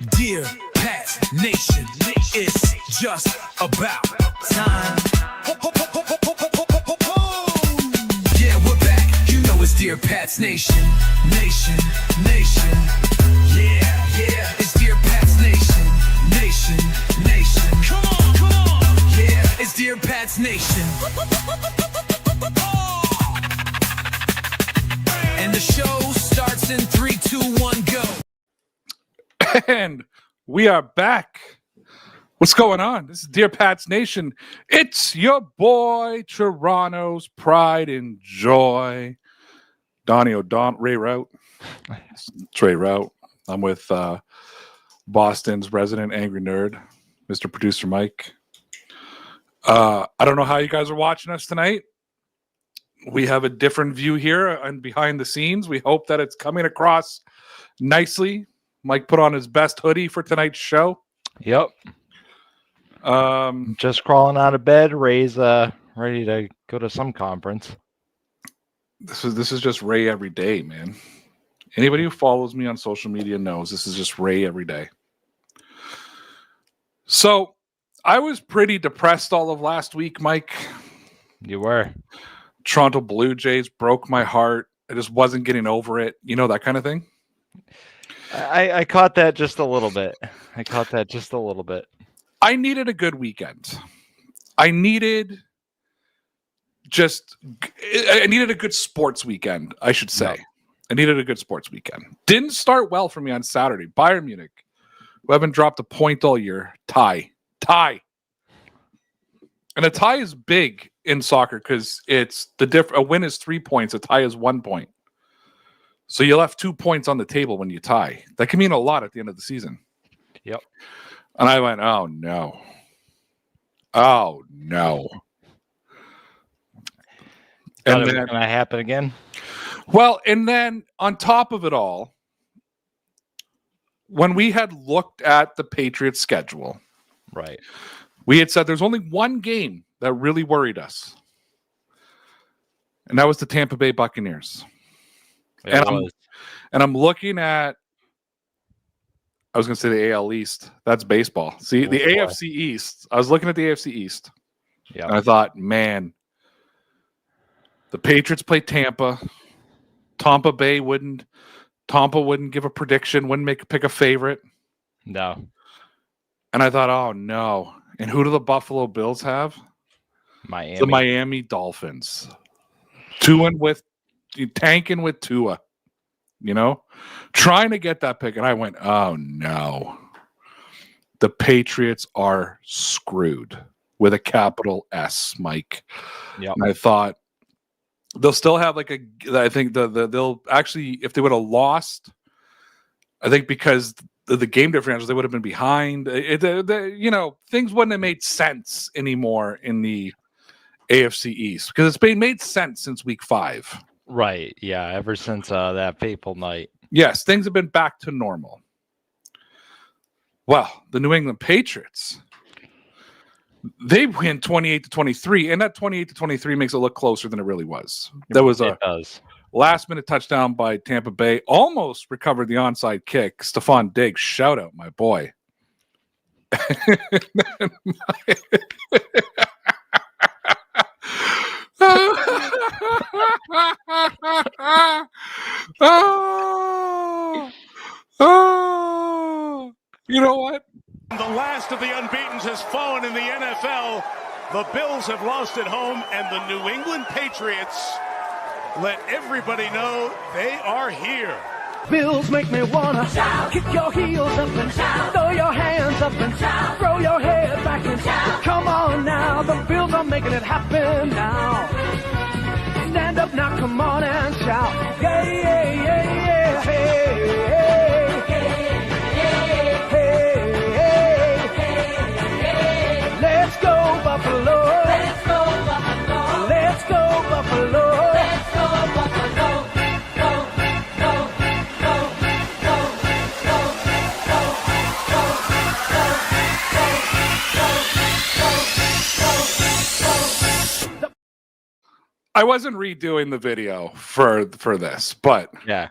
Dear Pats Nation, it's just about time. Yeah, we're back. You know it's Dear Pats Nation, nation, nation. Yeah, yeah, it's Dear Pats Nation, nation, nation. Come on. Yeah, it's Dear Pats Nation. And the show starts in 3, 2, 1, go. And we are back. What's going on? This is Dear Pats Nation. It's your boy, Toronto's pride and joy, Donnie Ray Rout. Trey Rout. I'm with Boston's resident angry nerd, Mr. Producer Mike. I don't know how you guys are watching us tonight. We have a different view here and behind the scenes. We hope that it's coming across nicely. Mike put on his best hoodie for tonight's show. Yep. Just crawling out of bed. Ray's ready to go to some conference. This is just Ray every day, man. Anybody who follows me on social media knows this is just Ray every day. So I was pretty depressed all of last week, Mike. You were. Toronto Blue Jays broke my heart. I just wasn't getting over it. You know, that kind of thing. I caught that just a little bit. I needed a good weekend. I needed a good sports weekend, I should say. Yep. I needed a good sports weekend. Didn't start well for me on Saturday. Bayern Munich, who haven't dropped a point all year, tie. And a tie is big in soccer because it's a win is 3 points, a tie is 1 point. So you left 2 points on the table when you tie. That can mean a lot at the end of the season. Yep. And I went, oh no. And then, it was going to happen again? Well, and then on top of it all, when we had looked at the Patriots schedule, right, we had said there's only one game that really worried us. And that was the Tampa Bay Buccaneers. And I'm looking at, I was going to say the AL East. That's baseball. See, the AFC East. I was looking at the AFC East. Yeah. And I thought, man, the Patriots play Tampa. Tampa wouldn't give a prediction, wouldn't pick a favorite. No. And I thought, oh no. And who do the Buffalo Bills have? Miami. The Miami Dolphins. Tanking with Tua. You know? Trying to get that pick. And I went, oh no. The Patriots are screwed with a capital S, Mike. Yeah. And I thought they'll still have I think they'll actually, if they would have lost, I think because the game differentials, they would have been behind. Things wouldn't have made sense anymore in the AFC East because it's been made sense since week 5. Right. Yeah. Ever since that fateful night. Yes. Things have been back to normal. Well, the New England Patriots, they win 28-23, and that 28-23 makes it look closer than it really was. That was a last-minute touchdown by Tampa Bay. Almost recovered the onside kick. Stephon Diggs, shout out, my boy. You know what? The last of the unbeatens has fallen in the NFL. The Bills have lost at home, and the New England Patriots let everybody know they are here. Bills make me wanna shout, kick your heels up and shout, throw your hands up and shout, throw your head back and shout. Come on now, the Bills are making it happen now. Stand up now, come on and shout. Yeah, yeah, yeah, yeah, hey, hey, hey, hey. Let's go Buffalo. Let's go Buffalo. Let's go Buffalo. Let's go Buffalo. I wasn't redoing the video for this, but yeah.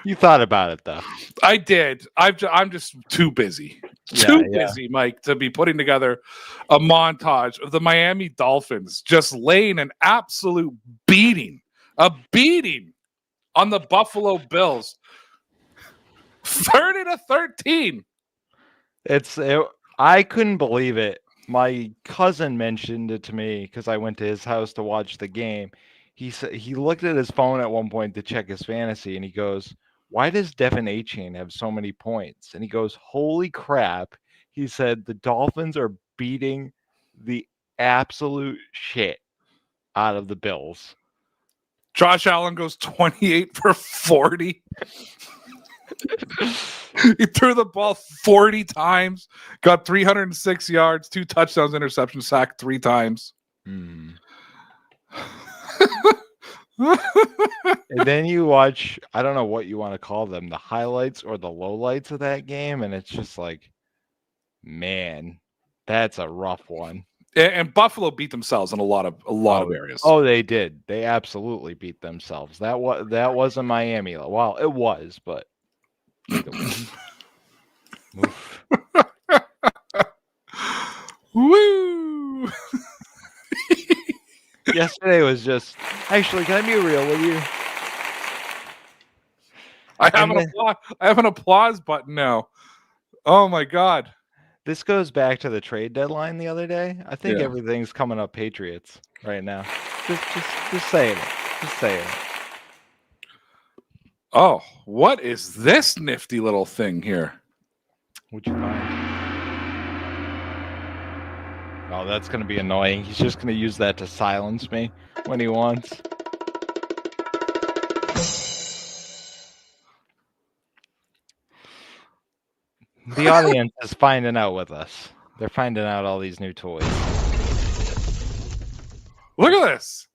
You thought about it though. I did. I'm just too busy. Too busy, Mike, to be putting together a montage of the Miami Dolphins just laying an absolute beating, on the Buffalo Bills. 30-13. I couldn't believe it. My cousin mentioned it to me because I went to his house to watch the game. He said he looked at his phone at one point to check his fantasy, and he goes, "Why does Devin Achane have so many points?" And he goes, "Holy crap!" He said the Dolphins are beating the absolute shit out of the Bills. Josh Allen goes 28 for 40. He threw the ball 40 times, got 306 yards, 2 touchdowns, interception, sacked 3 times. And then you watch, I don't know what you want to call them, the highlights or the lowlights of that game, and it's just like, man, that's a rough one. And Buffalo beat themselves in a lot of areas. Oh, they did. They absolutely beat themselves. That wasn't Miami. Well, it was, but Woo! Yesterday was just. Actually, can I be real with you? I have an applause button now. Oh my god! This goes back to the trade deadline the other day. I think everything's coming up Patriots right now. Just saying it. Just saying it. Oh, what is this nifty little thing here? What'd you find? Oh, that's going to be annoying. He's just going to use that to silence me when he wants. The audience is finding out with us. They're finding out all these new toys. Look at this.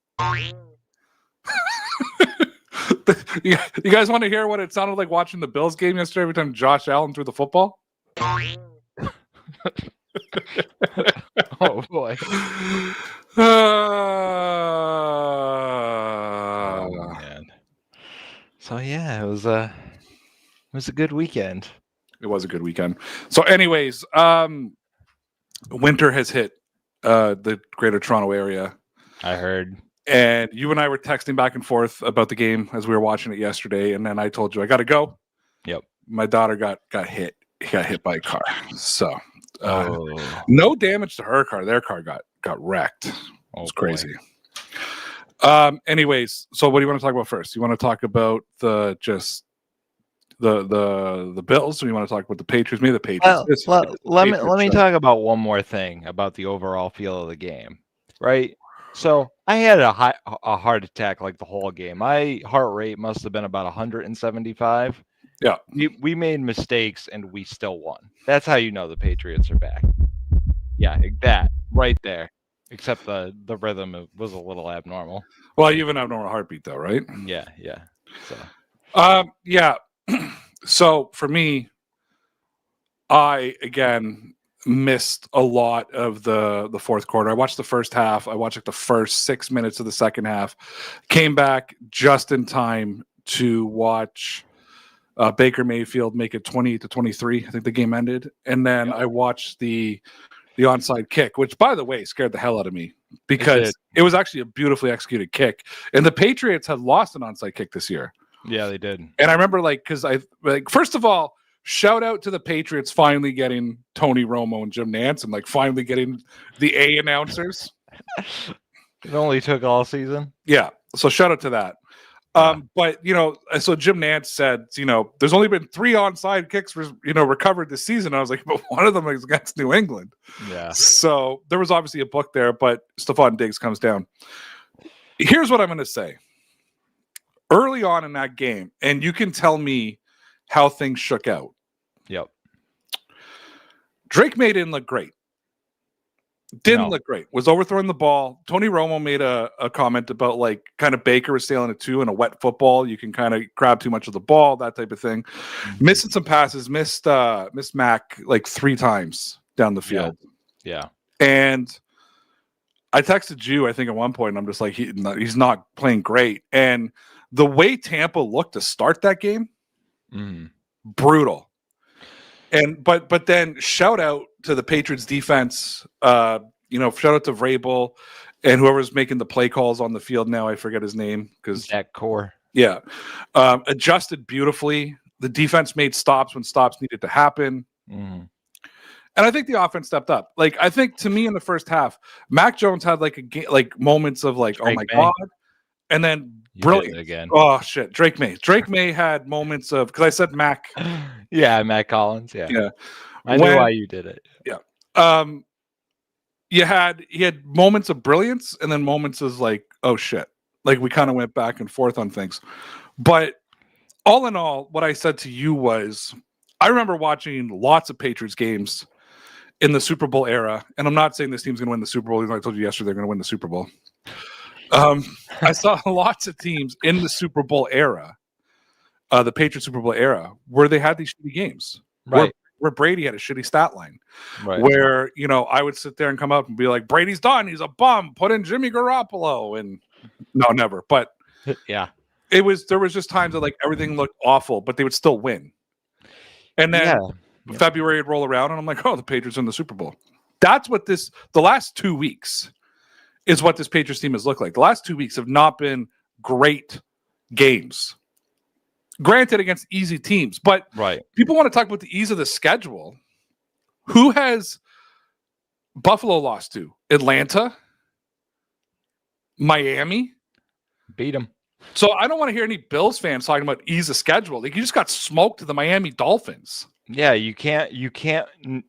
You guys want to hear what it sounded like watching the Bills game yesterday every time Josh Allen threw the football? Oh boy. Oh man. So yeah, it was a good weekend. It was a good weekend. So anyways, winter has hit the greater Toronto area. I heard. And you and I were texting back and forth about the game as we were watching it yesterday, and then I told you I got to go. Yep. My daughter got hit. He got hit by a car. So no damage to her car. Their car got wrecked. It's crazy. Anyways, so what do you want to talk about first? You want to talk about the Bills, or you want to talk about the Patriots? Maybe the Patriots. Let me talk about one more thing about the overall feel of the game, right? So I had a heart attack like the whole game. My heart rate must have been about 175. Yeah, we made mistakes and we still won. That's how you know the Patriots are back. Yeah, that right there. Except the rhythm was a little abnormal. Well, you have an abnormal heartbeat, though, right? Yeah. So, yeah. So for me, I again missed a lot of the fourth quarter. I watched the first half. I watched like the first 6 minutes of the second half. Came back just in time to watch Baker Mayfield make it 20-23. I think the game ended, and then I watched the onside kick, which, by the way, scared the hell out of me because it was actually a beautifully executed kick. And the Patriots had lost an onside kick this year. Yeah, they did. And I remember, first of all, shout out to the Patriots finally getting Tony Romo and Jim Nance and finally getting the A announcers. It only took all season. Yeah, so shout out to that. But so Jim Nance said, there's only been 3 onside kicks, recovered this season. I was like, but one of them is against New England. Yeah. So there was obviously a book there, but Stephon Diggs comes down. Here's what I'm going to say. Early on in that game, and you can tell me how things shook out. Yep. Drake May didn't look great. Look great. Was overthrowing the ball. Tony Romo made a comment about kind of Baker was sailing it too in a wet football. You can kind of grab too much of the ball, that type of thing. Mm-hmm. Missing some passes, missed Mac 3 times down the field. Yeah. And I texted you, I think at one point, and I'm just like, he's not playing great. And the way Tampa looked to start that game, Brutal. But then shout out to the Patriots defense. Shout out to Vrabel and whoever's making the play calls on the field now. I forget his name because Zach Core. Yeah, adjusted beautifully. The defense made stops when stops needed to happen. And I think the offense stepped up. Like, I think to me in the first half, Mac Jones had like moments of like, Drake oh my May. God. And then You brilliant did it again. Oh shit. Drake May had moments of, because I said Mac. Yeah, Matt Collins. Yeah. Yeah. I knew why you did it. Yeah. He had moments of brilliance and then moments of like, oh shit. Like we kind of went back and forth on things. But all in all, what I said to you was, I remember watching lots of Patriots games in the Super Bowl era, and I'm not saying this team's going to win the Super Bowl. I told you yesterday they're going to win the Super Bowl. I saw lots of teams in the Super Bowl era, the Patriots Super Bowl era, where they had these shitty games, Right. Where Brady had a shitty stat line, Right. where I would sit there and come up and be like, Brady's done, he's a bum, put in Jimmy Garoppolo, and no, never. But Yeah. there was just times that like everything looked awful, but they would still win. And then February would roll around, and I'm like, oh, the Patriots in the Super Bowl. That's what the last 2 weeks is what this Patriots team has looked like. The last 2 weeks have not been great games. Granted, against easy teams, but people want to talk about the ease of the schedule. Who has Buffalo lost to? Atlanta? Miami? Beat them. So I don't want to hear any Bills fans talking about ease of schedule. Like, you just got smoked to the Miami Dolphins. Yeah, you can't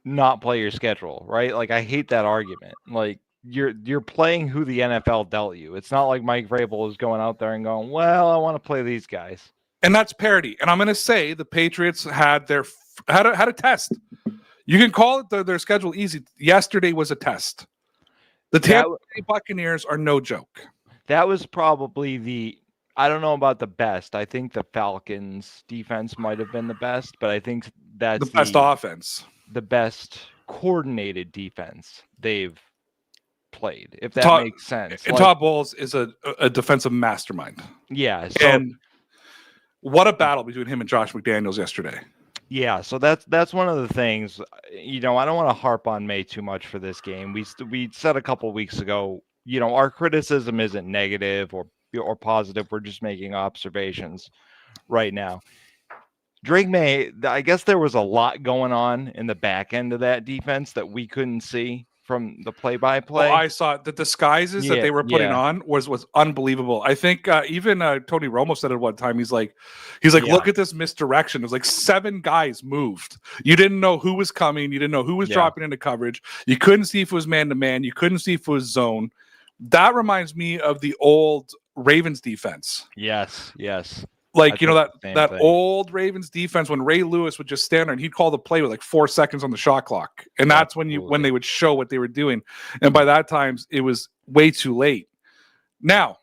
not play your schedule, right? Like, I hate that argument. Like, you're playing who the NFL dealt you. It's not like Mike Vrabel is going out there and going, well, I want to play these guys. And that's parity. And I'm going to say the Patriots had a test. You can call it their schedule easy. Yesterday was a test. The Tampa Bay Buccaneers are no joke. That was probably I don't know about the best. I think the Falcons defense might have been the best, but I think that's the best offense. The best coordinated defense they've played, if that makes sense. And Todd Bowles is a defensive mastermind. Yeah. And what a battle between him and Josh McDaniels yesterday. Yeah, so that's one of the things. I don't want to harp on May too much for this game. We said a couple weeks ago, our criticism isn't negative or positive. We're just making observations right now. Drake May, I guess there was a lot going on in the back end of that defense that we couldn't see from the play-by-play. I saw the disguises that they were putting on was unbelievable. I think even Tony Romo said at one time, he's like, look at this misdirection. It was like 7 guys moved. You didn't know who was coming. You didn't know who was dropping into coverage. You couldn't see if it was man-to-man. You couldn't see if it was zone. That reminds me of the old Ravens defense. Yes. Like, that old Ravens defense when Ray Lewis would just stand there and he'd call the play with like 4 seconds on the shot clock. And that's when they would show what they were doing. And by that time, it was way too late. Now,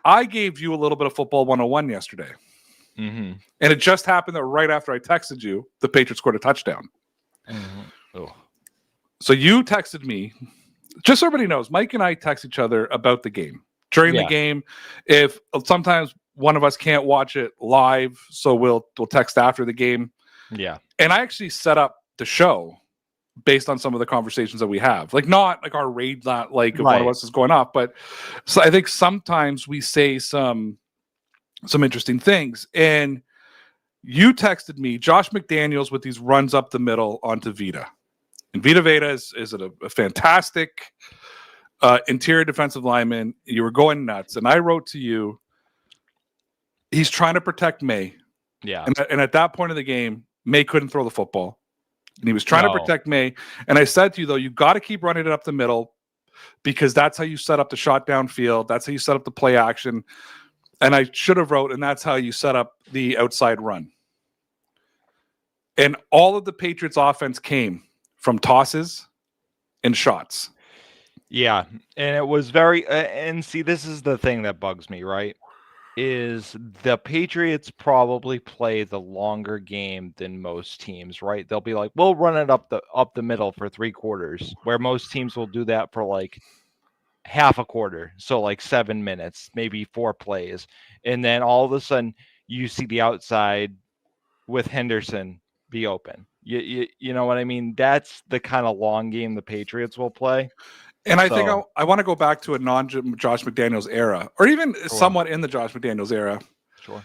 I gave you a little bit of football 101 yesterday. Mm-hmm. And it just happened that right after I texted you, the Patriots scored a touchdown. Mm-hmm. Oh. So you texted me. Just so everybody knows, Mike and I text each other about the game. During the game, if sometimes one of us can't watch it live, so we'll text after the game. Yeah. And I actually set up the show based on some of the conversations that we have. Like, not like our raid, not like if one of us is going off, but so I think sometimes we say some interesting things. And you texted me Josh McDaniels with these runs up the middle onto Vita. And Vita Veda is a fantastic interior defensive lineman. You were going nuts. And I wrote to you, he's trying to protect May. Yeah. And at that point of the game, May couldn't throw the football. And he was trying to protect May. And I said to you, though, you got to keep running it up the middle because that's how you set up the shot downfield. That's how you set up the play action. And I should have wrote, and that's how you set up the outside run. And all of the Patriots offense came from tosses and shots. Yeah. And it was very, and see, this is the thing that bugs me, right? Is the Patriots probably play the longer game than most teams, right? They'll be like, we'll run it up the middle for 3 quarters, where most teams will do that for like half a quarter. So like 7 minutes, maybe 4 plays. And then all of a sudden you see the outside with Henderson be open. You know what I mean? That's the kind of long game the Patriots will play. And I think I want to go back to a non-Josh McDaniels era, or even somewhat in the Josh McDaniels era. Sure.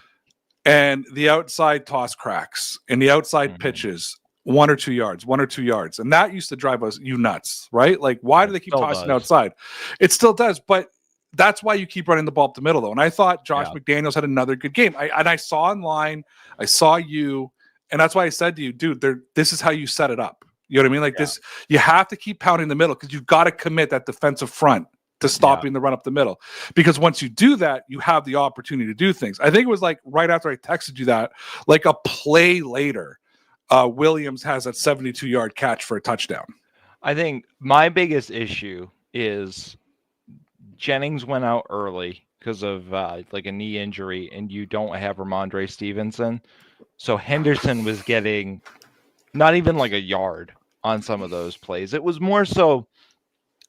And the outside toss cracks and the outside pitches 1 or 2 yards, 1 or 2 yards. And that used to drive you nuts, right? Like, why do they keep tossing outside? It still does, but that's why you keep running the ball up the middle, though. And I thought Josh McDaniels had another good game. I saw online, I saw you, and that's why I said to you, dude, this is how you set it up. You know what I mean? Like this, you have to keep pounding the middle because you've got to commit that defensive front to stopping the run up the middle. Because once you do that, you have the opportunity to do things. I think it was like right after I texted you that, like a play later, Williams has that 72-yard catch for a touchdown. I think my biggest issue is Jennings went out early because of like a knee injury, and you don't have Ramondre Stevenson. So Henderson was getting not even like a yard on some of those plays. It was more so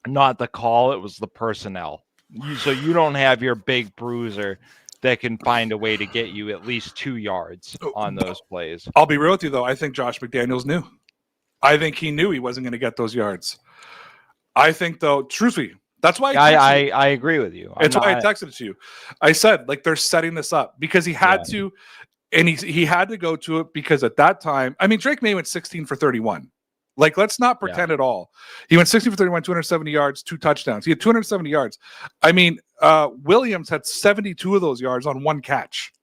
not the call, it was the personnel. So you don't have your big bruiser that can find a way to get you at least 2 yards on those plays. I'll be real with you, though. I think Josh McDaniels knew. I think he knew he wasn't going to get those yards. I think, though, truthfully, that's why I agree with you. That's why I texted it to you. I said, like, they're setting this up because he had to, and he had to go to it because at that time, I mean, Drake May went 16 for 31. Like, let's not pretend at all. He went 16 for 31, 270 yards, 2 touchdowns. He had 270 yards. I mean, Williams had 72 of those yards on 1 catch.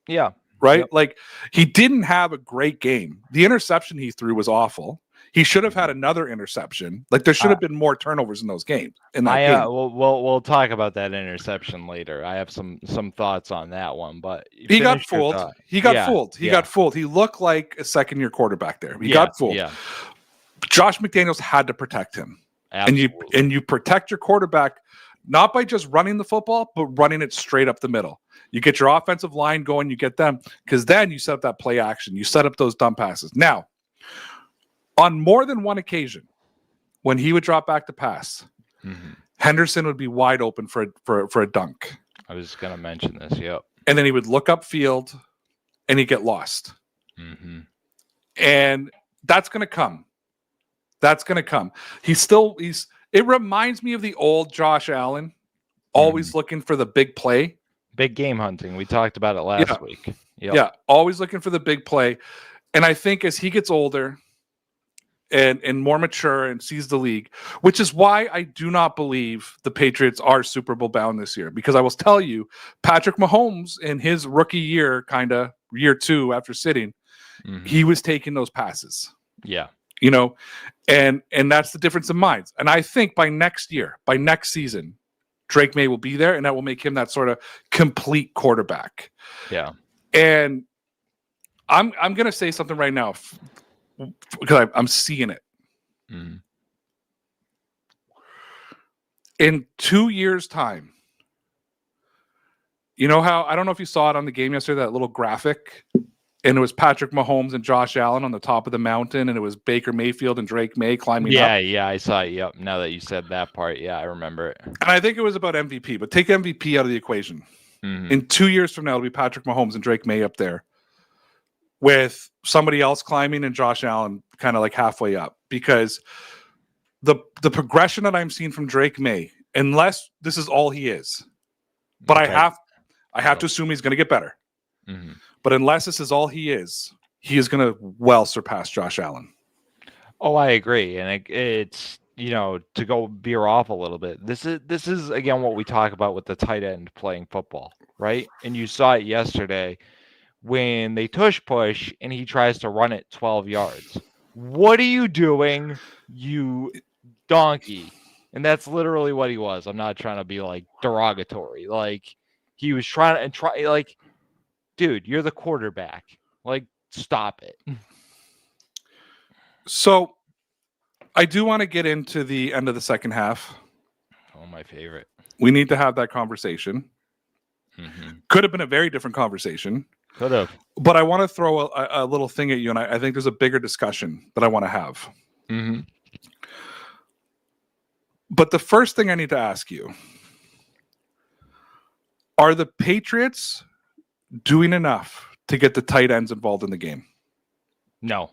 Yeah. Right? Yep. Like, he didn't have a great game. The interception he threw was awful. He should have had another interception. Like, there should have been more turnovers in those games. We'll talk about that interception later. I have some thoughts on that one, but he got fooled. He got fooled. He looked like a second-year quarterback there. He got fooled. Yeah. Josh McDaniels had to protect him. Absolutely. And you protect your quarterback not by just running the football, but running it straight up the middle. You get your offensive line going, you get them, because then you set up that play action. You set up those dump passes. Now, on more than one occasion, when he would drop back to pass, Henderson would be wide open for a dunk. I was just going to mention this, yep. And then he would look upfield, and he'd get lost. And that's going to come. That's going to come. It reminds me of the old Josh Allen, always looking for the big play. Big game hunting. We talked about it last week. Yep. Yeah, always looking for the big play. And I think as he gets older and more mature and sees the league, which is why I do not believe the Patriots are Super Bowl bound this year. Because I will tell you, Patrick Mahomes in his rookie year, kind of year 2 after sitting, he was taking those passes. Yeah. You know, and that's the difference in minds. And I think by next season, Drake May will be there, and that will make him that sort of complete quarterback. Yeah. And I'm going to say something right now because I'm seeing it. In 2 years' time, you know how, I don't know if you saw it on the game yesterday, that little graphic, and it was Patrick Mahomes and Josh Allen on the top of the mountain, and it was Baker Mayfield and Drake May climbing up. Yeah, I saw it. Yep. Now that you said that part, I remember it. And I think it was about MVP, but take MVP out of the equation. In 2 years from now, it'll be Patrick Mahomes and Drake May up there with somebody else climbing and Josh Allen kind of like halfway up, because the progression that I'm seeing from Drake May, unless this is all he is, but I have to assume he's going to get better. But unless this is all he is going to well surpass Josh Allen. Oh, I agree. And it's, to go veer off a little bit, this is again what we talk about with the tight end playing football, right? And you saw it yesterday when they push and he tries to run it 12 yards. What are you doing, you donkey? And that's literally what he was. I'm not trying to be like derogatory. Like, he was trying to like, dude, you're the quarterback. Like, stop it. So I do want to get into the end of the second half. Oh, my favorite. We need to have that conversation. Could have been a very different conversation. Could have. But I want to throw a little thing at you, and I think there's a bigger discussion that I want to have. But the first thing I need to ask you, are the Patriots doing enough to get the tight ends involved in the game? No.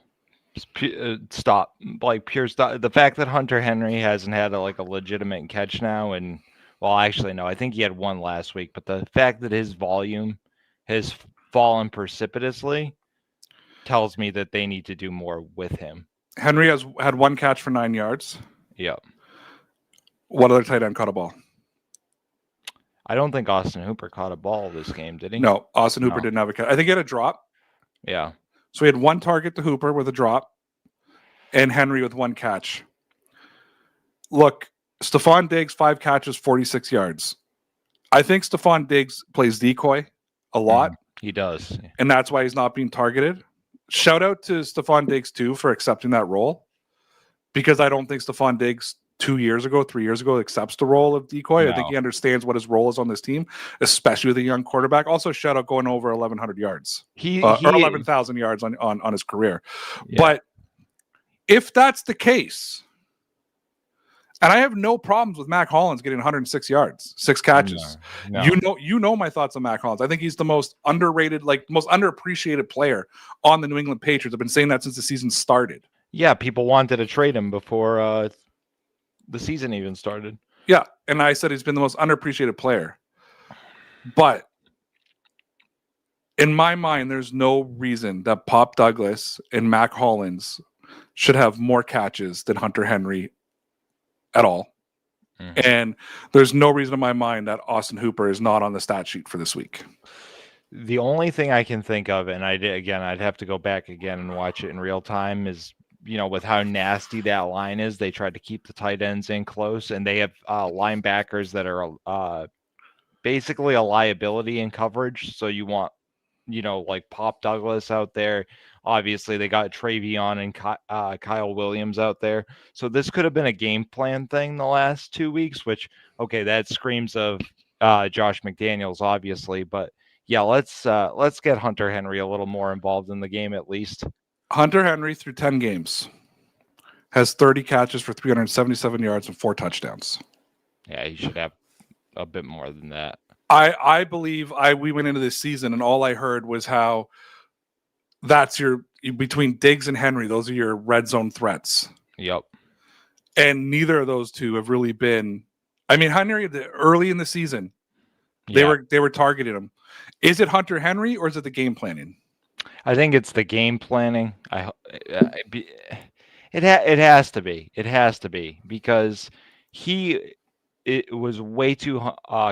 Stop. Like pure stop. The fact that Hunter Henry hasn't had a legitimate catch now, and well, actually no, I think he had one last week. But the fact that his volume has fallen precipitously tells me that they need to do more with him. Henry has had one catch for 9 yards. Yep. What other tight end caught a ball? I don't think Austin Hooper caught a ball this game, did he? No, Austin Hooper No. didn't have a catch. I think he had a drop. Yeah. So he had one target to Hooper with a drop and Henry with one catch. Look, Stephon Diggs, 5 catches, 46 yards. I think Stephon Diggs plays decoy a lot. He does. And that's why he's not being targeted. Shout out to Stephon Diggs, too, for accepting that role. Because I don't think Stephon Diggs 3 years ago, accepts the role of decoy. No. I think he understands what his role is on this team, especially with a young quarterback. Also, shout out going over 1,100 yards. Or 11,000 yards on his career. Yeah. But if that's the case, and I have no problems with Mac Hollins getting 106 yards, 6 catches. No. You know my thoughts on Mac Hollins. I think he's the most underrated, most underappreciated player on the New England Patriots. I've been saying that since the season started. Yeah, people wanted to trade him before the season even started. Yeah, and I said he's been the most underappreciated player. But in my mind, there's no reason that Pop Douglas and Mac Hollins should have more catches than Hunter Henry at all. Mm-hmm. And there's no reason in my mind that Austin Hooper is not on the stat sheet for this week. The only thing I can think of, and I'd have to go back again and watch it in real time, is with how nasty that line is, they tried to keep the tight ends in close, and they have linebackers that are basically a liability in coverage. So you want, like Pop Douglas out there. Obviously, they got Travion and Kyle Williams out there. So this could have been a game plan thing the last 2 weeks, which, okay, that screams of Josh McDaniels, obviously. But, yeah, let's get Hunter Henry a little more involved in the game at least. Hunter Henry, through 10 games, has 30 catches for 377 yards and 4 touchdowns. Yeah, he should have a bit more than that. I believe we went into this season and all I heard was how that's between Diggs and Henry, those are your red zone threats. Yep. And neither of those two have really been. I mean, Henry, early in the season, they were targeting him. Is it Hunter Henry or is it the game planning? I think it's the game planning. It has to be. It has to be because it was way too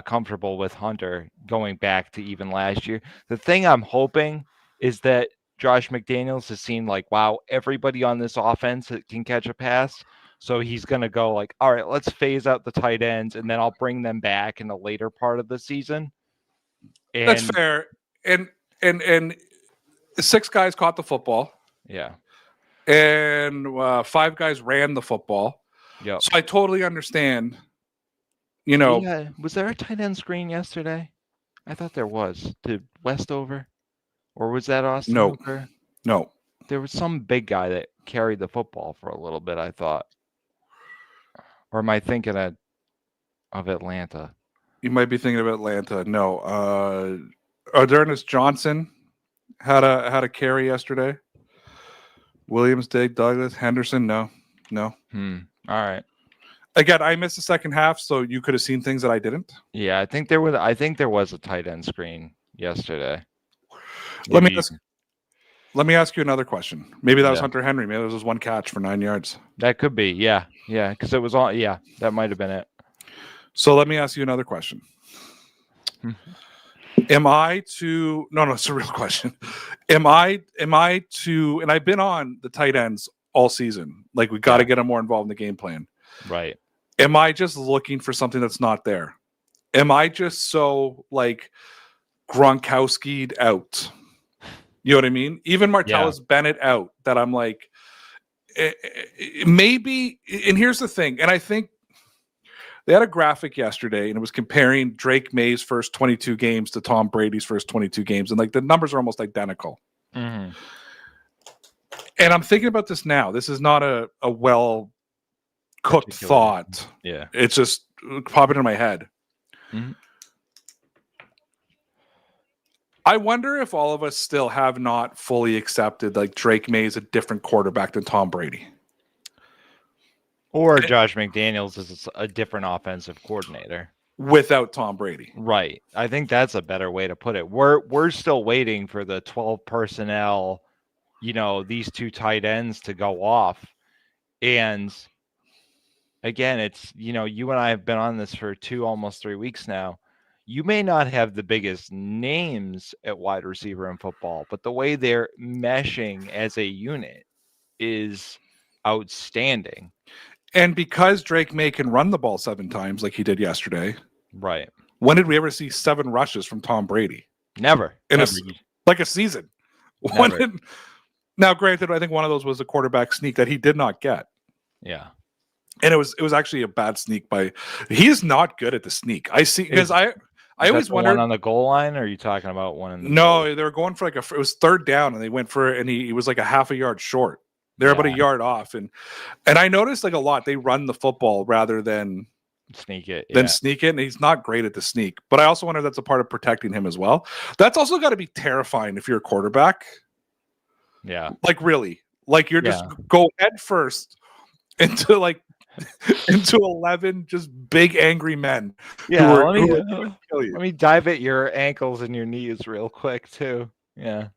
comfortable with Hunter going back to even last year. The thing I'm hoping is that Josh McDaniels has seen wow, everybody on this offense can catch a pass. So he's going to go all right, let's phase out the tight ends and then I'll bring them back in the later part of the season. And that's fair. And 6 guys caught the football. Yeah. And 5 guys ran the football. Yeah. So I totally understand. Was there a tight end screen yesterday? I thought there was. Did Westover? Or was that Austin Hooper? No. There was some big guy that carried the football for a little bit, I thought. Or am I thinking of Atlanta? You might be thinking of Atlanta. No. Ernest Johnson had a carry yesterday. Williams, Diggs, Douglas, Henderson. No. All right. Again, I missed the second half, so you could have seen things that I didn't. Yeah, I think there was a tight end screen yesterday. Let me ask you another question. Maybe that was Hunter Henry. Maybe it was 1 catch for 9 yards. That could be. Yeah, because it was on. Yeah, that might have been it. So let me ask you another question. Am I to? No, it's a real question. Am I to? And I've been on the tight ends all season. We got to get them more involved in the game plan. Right. Am I just looking for something that's not there? Am I just so Gronkowski'd out? You know what I mean? Even Martellus Bennett out that I'm maybe. And here's the thing. And I think they had a graphic yesterday and it was comparing Drake May's first 22 games to Tom Brady's first 22 games. And the numbers are almost identical. Mm-hmm. And I'm thinking about this now. This is not a well-cooked thought. Yeah. It's just popping in my head. Mm-hmm. I wonder if all of us still have not fully accepted like Drake May is a different quarterback than Tom Brady. Or Josh McDaniels is a different offensive coordinator. Without Tom Brady. Right. I think that's a better way to put it. We're still waiting for the 12 personnel, these two tight ends to go off. And again, it's, you and I have been on this for almost 3 weeks now. You may not have the biggest names at wide receiver in football, but the way they're meshing as a unit is outstanding. And because Drake May can run the ball 7 times like he did yesterday. Right. When did we ever see 7 rushes from Tom Brady? Never. In Never. a season. Now, granted, I think one of those was a quarterback sneak that he did not get. Yeah. And it was actually a bad sneak he's not good at the sneak. I see, because I always wondered, one on the goal line, or are you talking about one in the No, they were going for it was 3rd down, and they went for it, and he was like a half a yard short. They're about a yard off, and I noticed like a lot they run the football rather than sneak it. And he's not great at the sneak. But I also wonder that's a part of protecting him as well. That's also got to be terrifying if you're a quarterback. Yeah, like really, like you're just go head first into 11 just big angry men. Yeah, let me dive at your ankles and your knees real quick too. Yeah.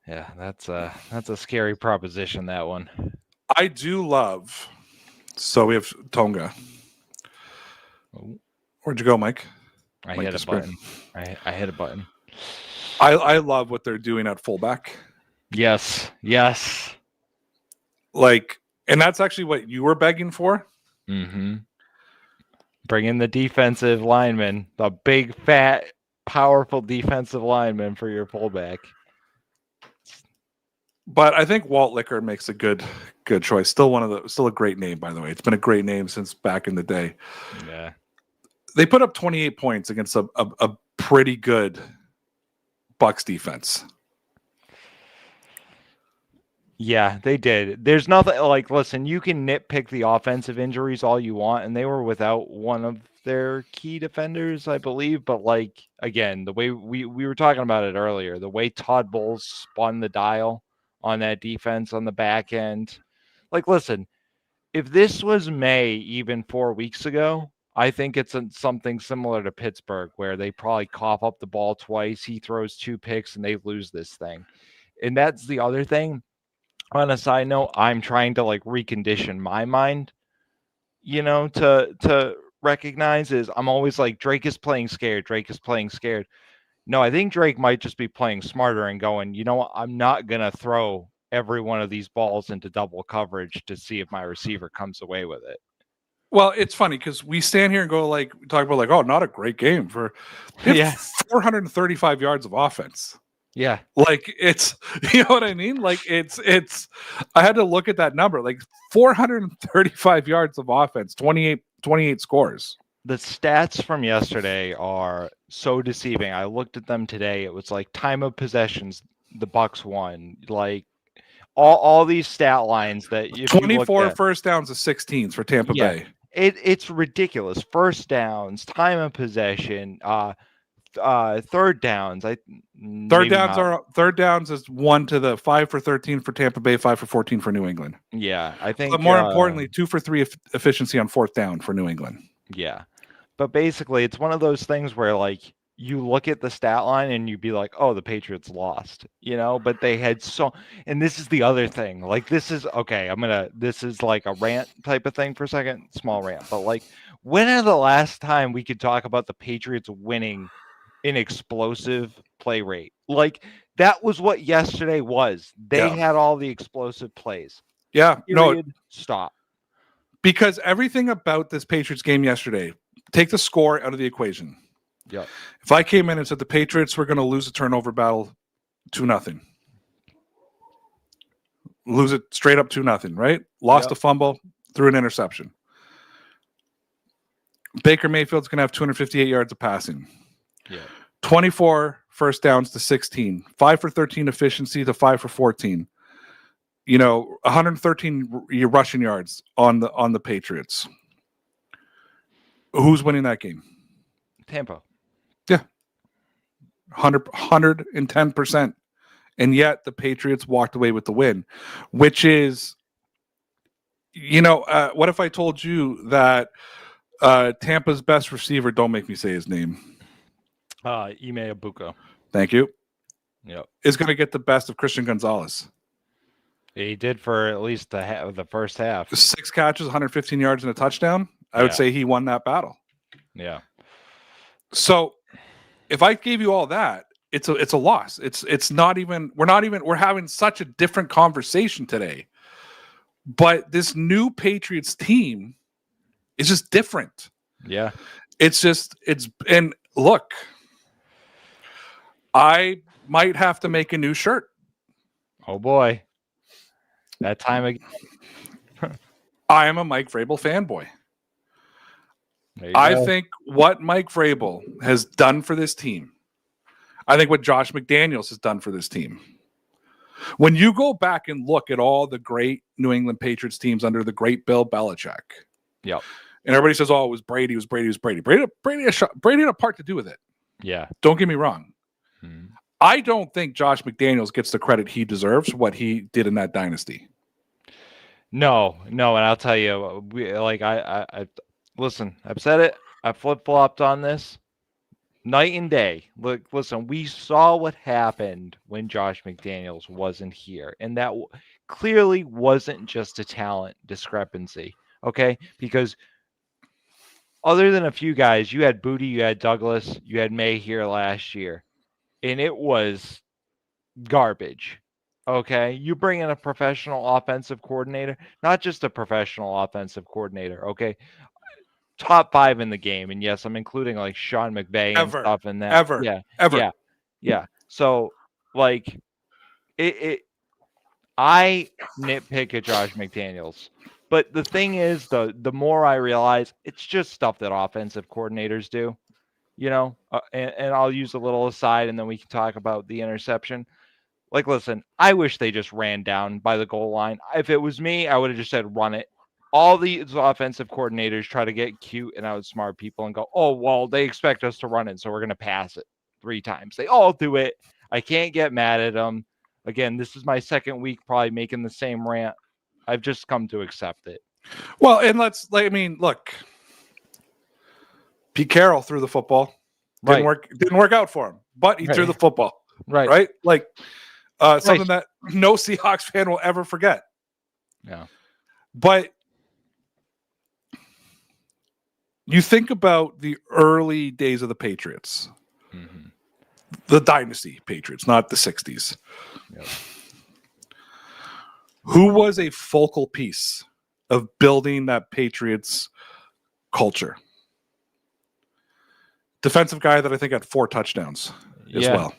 Yeah, that's a scary proposition, that one. I do love. So we have Tonga. Where'd you go, Mike? I hit a button. I hit a button. I love what they're doing at fullback. Yes. Like, and that's actually what you were begging for. Mm-hmm. Bring in the defensive lineman, the big, fat, powerful defensive lineman for your fullback. But I think Walt Licker makes a good choice. Still a great name, by the way. It's been a great name since back in the day. Yeah. They put up 28 points against a pretty good Bucs defense. Yeah, they did. There's nothing like, listen, you can nitpick the offensive injuries all you want, and they were without one of their key defenders, I believe. But like, again, the way we were talking about it earlier, the way Todd Bowles spun the dial on that defense on the back end. Like, listen, if this was May even 4 weeks ago, I think it's something similar to Pittsburgh, where they probably cough up the ball twice. He throws 2 picks and they lose this thing. And that's the other thing. On a side note, I'm trying to like recondition my mind, to recognize is I'm always like, Drake is playing scared. No, I think Drake might just be playing smarter and going, you know what? I'm not going to throw every one of these balls into double coverage to see if my receiver comes away with it. Well, it's funny because we stand here and go talk about like, oh, not a great game for 435 yards of offense. Yeah. Like it's, you know what I mean? Like it's, I had to look at that number, like 435 yards of offense, 28 scores. The stats from yesterday are so deceiving. I looked at them today. It was like time of possessions, the Bucs won. Like all these stat lines that 24 first downs to 16s for Tampa Bay. It's ridiculous. First downs, time of possession, third downs. Third downs is 1 to the 5 for 13 for Tampa Bay, 5 for 14 for New England. Yeah, I think. But more importantly, 2 for 3 efficiency on 4th down for New England. Yeah, but basically, it's one of those things where like you look at the stat line and you'd be like, "Oh, the Patriots lost," But they had and this is the other thing. Like this is okay. This is like a rant type of thing for a second, small rant. But like, when are the last time we could talk about the Patriots winning an explosive play rate? Like that was what yesterday was. They had all the explosive plays. Yeah. Period. Stop. Because everything about this Patriots game yesterday, take the score out of the equation. Yeah. If I came in and said the Patriots were going to lose a turnover battle 2-0, lose it straight up 2-0, right? Lost a fumble, threw an interception. Baker Mayfield's going to have 258 yards of passing. Yeah. 24 first downs to 16, 5 for 13 efficiency to 5 for 14. 113 rushing yards on the Patriots. Who's winning that game? Tampa. Yeah. 110%. And yet the Patriots walked away with the win, which is, what if I told you that Tampa's best receiver, don't make me say his name. Ime Abuka. Thank you. Yep. Is going to get the best of Christian Gonzalez. He did for at least the first half. 6 catches, 115 yards, and a touchdown. I would say he won that battle. Yeah. So if I gave you all that, it's a loss. It's not even we're having such a different conversation today. But this new Patriots team is just different. Yeah. And look, I might have to make a new shirt. Oh boy. That time again. I am a Mike Vrabel fanboy. I think what Mike Vrabel has done for this team, I think what Josh McDaniels has done for this team. When you go back and look at all the great New England Patriots teams under the great Bill Belichick, yep. And everybody says, "Oh, it was Brady. Brady had a part to do with it." Yeah. Don't get me wrong. Hmm. I don't think Josh McDaniels gets the credit he deserves for what he did in that dynasty. No, and I'll tell you, I listen. I've said it. I flip-flopped on this. Night and day. Look, listen, we saw what happened when Josh McDaniels wasn't here. And that clearly wasn't just a talent discrepancy. Okay? Because other than a few guys, you had Booty, you had Douglas, you had May here last year. And it was garbage. Okay? You bring in a professional offensive coordinator, not just a professional offensive coordinator. Okay? Top 5 in the game, and yes, I'm including like Sean McVay and stuff in that. Ever. Yeah. So, like, I nitpick at Josh McDaniels, but the thing is, the more I realize, it's just stuff that offensive coordinators do, and I'll use a little aside, and then we can talk about the interception. Like, listen, I wish they just ran down by the goal line. If it was me, I would have just said run it. All these offensive coordinators try to get cute and outsmart people and go, oh, well, they expect us to run it, so we're going to pass it 3 times. They all do it. I can't get mad at them. Again, this is my second week probably making the same rant. I've just come to accept it. Well, and look, Pete Carroll threw the football. Didn't work out for him, but he threw the football. Right? Like something that no Seahawks fan will ever forget. Yeah. But you think about the early days of the Patriots, the dynasty Patriots, not the 60s. Yep. Who was a focal piece of building that Patriots culture? Defensive guy that I think had 4 touchdowns as well.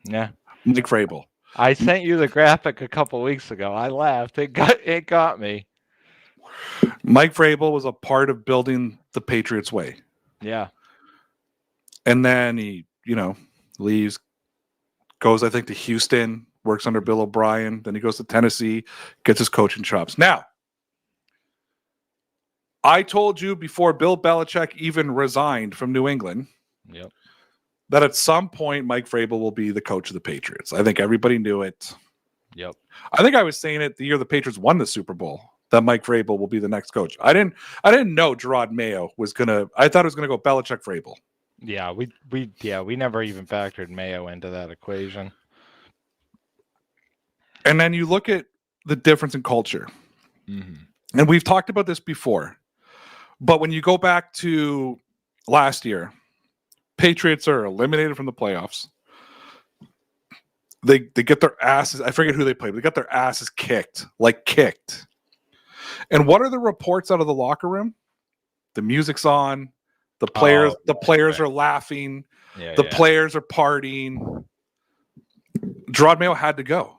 Yeah. Mike Vrabel. I sent you the graphic a couple weeks ago. I laughed. It got me. Mike Vrabel was a part of building the Patriots way. Yeah. And then he, leaves, goes, I think, to Houston, works under Bill O'Brien. Then he goes to Tennessee, gets his coaching chops. Now, I told you before Bill Belichick even resigned from New England that at some point Mike Vrabel will be the coach of the Patriots. I think everybody knew it. Yep. I think I was saying it the year the Patriots won the Super Bowl, that Mike Vrabel will be the next coach. I didn't know Gerard Mayo was gonna. I thought it was gonna go Belichick Vrabel. Yeah, we never even factored Mayo into that equation. And then you look at the difference in culture, and we've talked about this before. But when you go back to last year, Patriots are eliminated from the playoffs. They get their asses. I forget who they played. But they got their asses kicked. And what are the reports out of the locker room? The music's on. The players are laughing. The players are partying. Gerard Mayo had to go.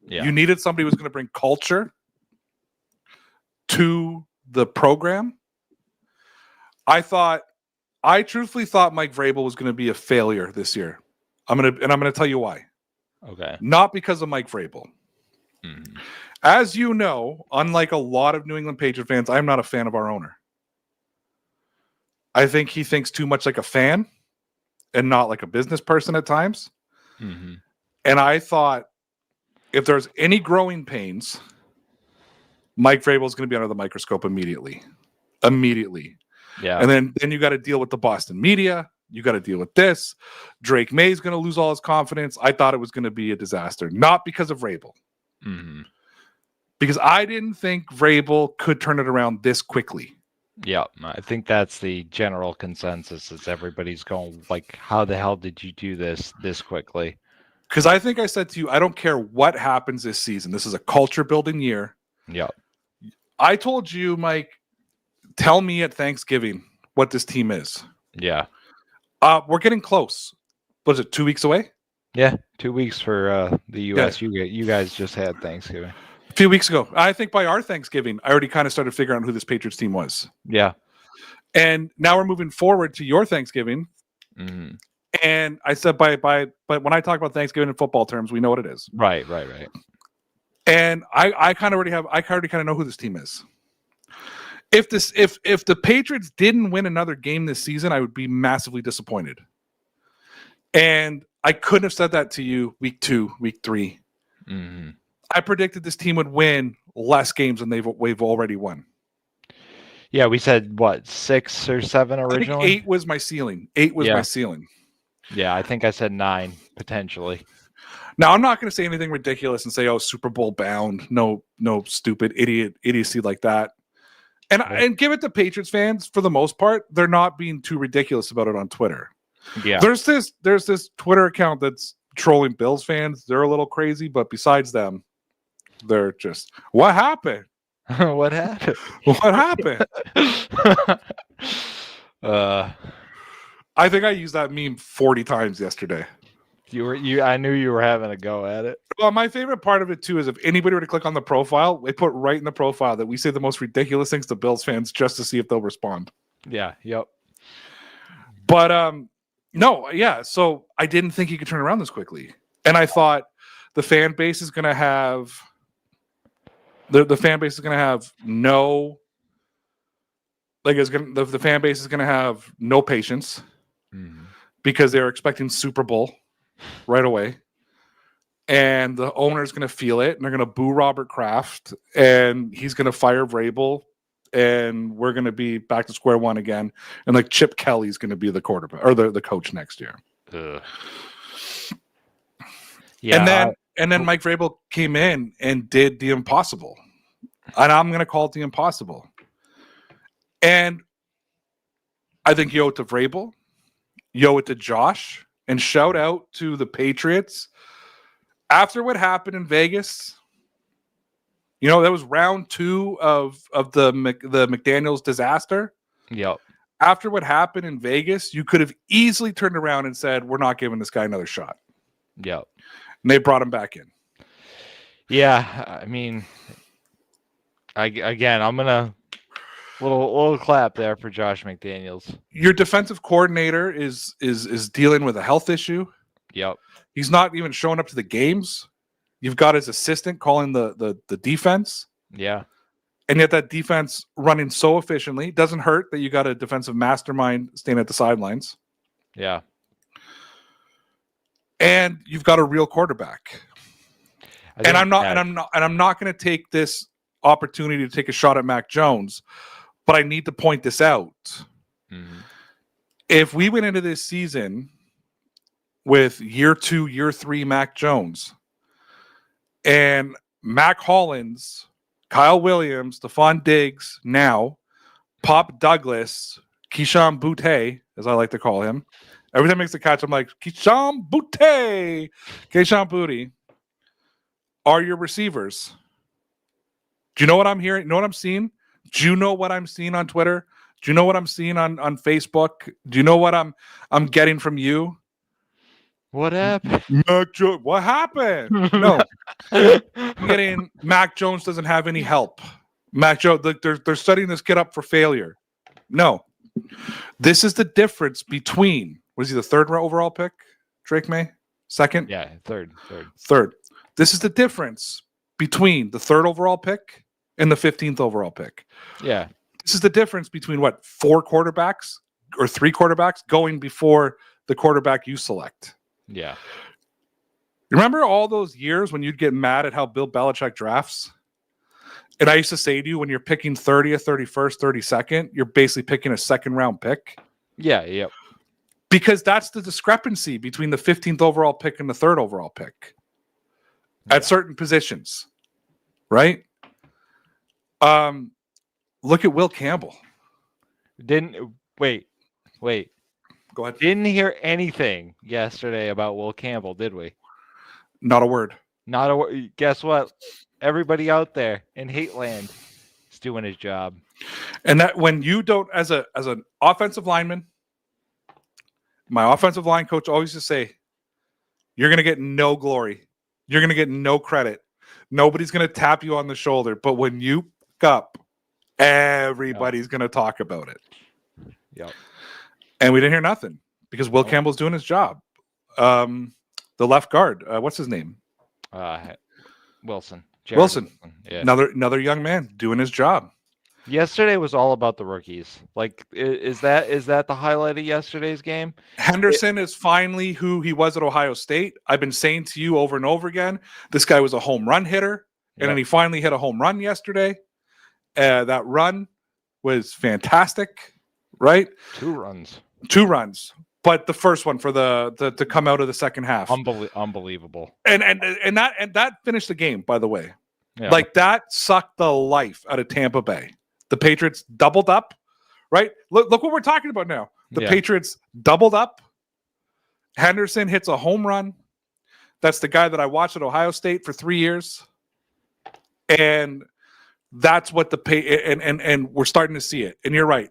Yeah. You needed somebody who was going to bring culture to the program. I truthfully thought Mike Vrabel was going to be a failure this year. I'm going to tell you why. Okay. Not because of Mike Vrabel. As you know, unlike a lot of New England Patriot fans, I'm not a fan of our owner. I think he thinks too much like a fan and not like a business person at times. Mm-hmm. And I thought if there's any growing pains, Mike Vrabel is going to be under the microscope immediately. Yeah. And then you got to deal with the Boston media. You got to deal with this. Drake May's going to lose all his confidence. I thought it was going to be a disaster, not because of Vrabel. Mm-hmm. Because I didn't think Vrabel could turn it around this quickly. Yeah, I think that's the general consensus. Is everybody's going like, how the hell did you do this quickly? Because I think I said to you, I don't care what happens this season. This is a culture building year. Yeah. I told you, Mike, tell me at Thanksgiving what this team is. Yeah. We're getting close. Was it 2 weeks away? Yeah. 2 weeks for the U.S. Yeah. You guys just had Thanksgiving. A few weeks ago. I think by our Thanksgiving, I already kind of started figuring out who this Patriots team was. Yeah. And now we're moving forward to your Thanksgiving. Mm-hmm. And I said but when I talk about Thanksgiving in football terms, we know what it is. Right. And I already kind of know who this team is. If the Patriots didn't win another game this season, I would be massively disappointed. And I couldn't have said that to you week 2, week 3. Mm-hmm. I predicted this team would win less games than we've already won. Yeah, we said what, 6 or 7 originally? I think 8 was my ceiling. 8 was my ceiling. Yeah, I think I said 9 potentially. Now I'm not going to say anything ridiculous and say, "Oh, Super Bowl bound." No stupid idiocy like that. And give it to Patriots fans for the most part. They're not being too ridiculous about it on Twitter. Yeah, there's this Twitter account that's trolling Bills fans. They're a little crazy, but besides them, they're just, what happened? What happened? What happened? I think I used that meme 40 times yesterday. I knew you were having a go at it. Well, my favorite part of it too is if anybody were to click on the profile, they put right in the profile that we say the most ridiculous things to Bills fans just to see if they'll respond. Yeah. Yep. But no, yeah. So I didn't think he could turn around this quickly, and I thought the fan base is going to have the fan base is going to have no the fan base is going to have no patience because they're expecting Super Bowl right away, and the owner is going to feel it, and they're going to boo Robert Kraft, and he's going to fire Vrabel, and we're going to be back to square one again, and like Chip Kelly's going to be the quarterback or the coach next year. Yeah, and then Mike Vrabel came in and did the impossible, and I'm going to call it the impossible. And I think you owe it to Vrabel, you owe it to Josh, and shout out to the Patriots. After what happened in Vegas, you know, that was round 2 of the McDaniels disaster. Yep. After what happened in Vegas, you could have easily turned around and said, we're not giving this guy another shot. Yep. And they brought him back in. Yeah, I mean, I'm gonna little clap there for Josh McDaniels. Your defensive coordinator is dealing with a health issue. Yep. He's not even showing up to the games. You've got his assistant calling the defense. Yeah. And yet that defense running so efficiently. It doesn't hurt that you got a defensive mastermind staying at the sidelines. Yeah. And you've got a real quarterback. I'm not going to take this opportunity to take a shot at Mac Jones, but I need to point this out. Mm-hmm. If we went into this season with year 2, year 3 Mac Jones and Mac Hollins, Kyle Williams, Stephon Diggs, now Pop Douglas, Keyshawn Boutte, as I like to call him. Every time he makes a catch, I'm like, Keyshawn Boutte, are your receivers. Do you know what I'm hearing? You know what I'm seeing? Do you know what I'm seeing on Twitter? Do you know what I'm seeing on Facebook? Do you know what I'm getting from you? What happened? Mac Jones. What happened? No. I'm getting Mac Jones doesn't have any help. Mac Jones, they're setting this kid up for failure. No. This is the difference between, was he the 3rd overall pick? Drake May? 2nd? Yeah, third. This is the difference between the 3rd overall pick and the 15th overall pick. Yeah. This is the difference between 4 quarterbacks or 3 quarterbacks going before the quarterback you select. Yeah. Remember all those years when you'd get mad at how Bill Belichick drafts? And I used to say to you, when you're picking 30th, 31st, 32nd, you're basically picking a second round pick. Yeah. Yep. Because that's the discrepancy between the 15th overall pick and the 3rd overall pick at certain positions, right? Look at Will Campbell. Wait. Go ahead. Didn't hear anything yesterday about Will Campbell, did we? Not a word. Not a word. Guess what? Everybody out there in hate land is doing his job. And that when you don't, as an offensive lineman, my offensive line coach always used to say, you're going to get no glory. You're going to get no credit. Nobody's going to tap you on the shoulder. But when you fuck up, everybody's going to talk about it. Yep. And we didn't hear nothing because Will Campbell's doing his job. The left guard, what's his name? Wilson. Wilson. Yeah. Another young man doing his job. Yesterday was all about the rookies. Like, is that the highlight of yesterday's game? Henderson is finally who he was at Ohio State. I've been saying to you over and over again, this guy was a home run hitter, and then he finally hit a home run yesterday. That run was fantastic, right? 2 runs. 2 runs, but the first one for the to come out of the second half, unbelievable. And that finished the game, by the way. Yeah. Like that sucked the life out of Tampa Bay. The Patriots doubled up, right? Look what we're talking about now. The Patriots doubled up. Henderson hits a home run. That's the guy that I watched at Ohio State for 3 years. And that's what and we're starting to see it. And you're right.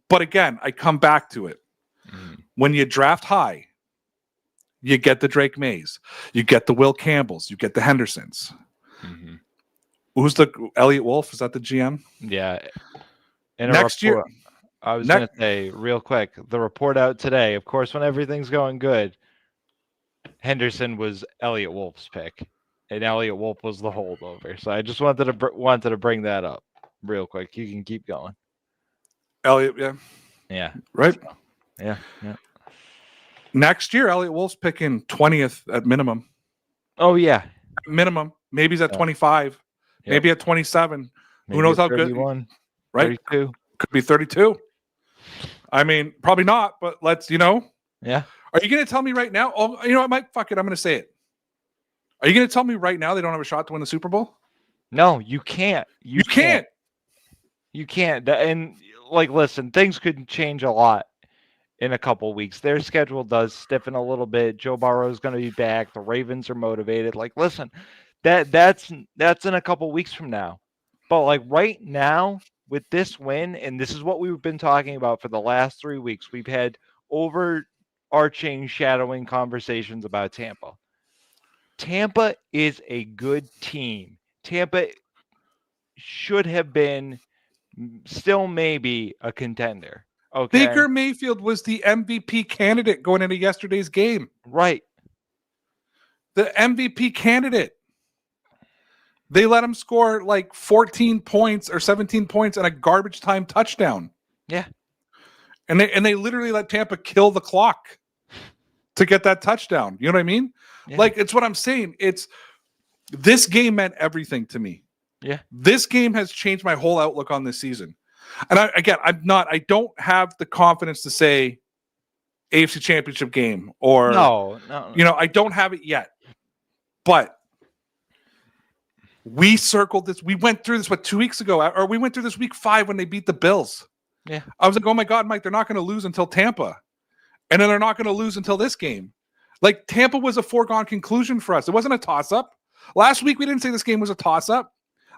But again, I come back to it. When you draft high, you get the Drake Mays, you get the Will Campbells, you get the Hendersons. Mm-hmm. Who's the Elliot Wolf? Is that the GM? Yeah. Next year, I was going to say real quick, the report out today, of course, when everything's going good, Henderson was Elliot Wolf's pick, and Elliot Wolf was the holdover. So I just wanted to bring that up real quick. You can keep going. Elliot, yeah. Yeah. Right? So, yeah. Next year, Elliot Wolf's picking 20th at minimum. Oh, yeah. Minimum. Maybe he's at 25. Maybe at 27. Maybe who knows how 31, good? Right? 32. Could be 32. I mean, probably not, but let's, Yeah. Are you going to tell me right now? Oh, you know what, Mike? Fuck it. I'm going to say it. Are you going to tell me right now they don't have a shot to win the Super Bowl? No, you can't. You can't. You can't. And, listen, things could change a lot in a couple weeks. Their schedule does stiffen a little bit. Joe Burrow is going to be back. The Ravens are motivated. Listen, that's in a couple weeks from now. But, right now, with this win, and this is what we've been talking about for the last 3 weeks, we've had overarching, shadowing conversations about Tampa. Tampa is a good team. Tampa should have been still maybe a contender. Okay. Baker Mayfield was the MVP candidate going into yesterday's game. Right. The MVP candidate. They let him score 14 points or 17 points and a garbage time touchdown. Yeah. And they literally let Tampa kill the clock to get that touchdown. You know what I mean? Yeah. It's what I'm saying. This game meant everything to me. Yeah. This game has changed my whole outlook on this season. And I don't have the confidence to say AFC Championship game or no. I don't have it yet. But we circled this. We went through this 2 weeks ago, or we went through this week 5 when they beat the Bills. Yeah. I was like, oh my God, Mike, they're not going to lose until Tampa. And then they're not going to lose until this game. Tampa was a foregone conclusion for us. It wasn't a toss-up. Last week, we didn't say this game was a toss-up.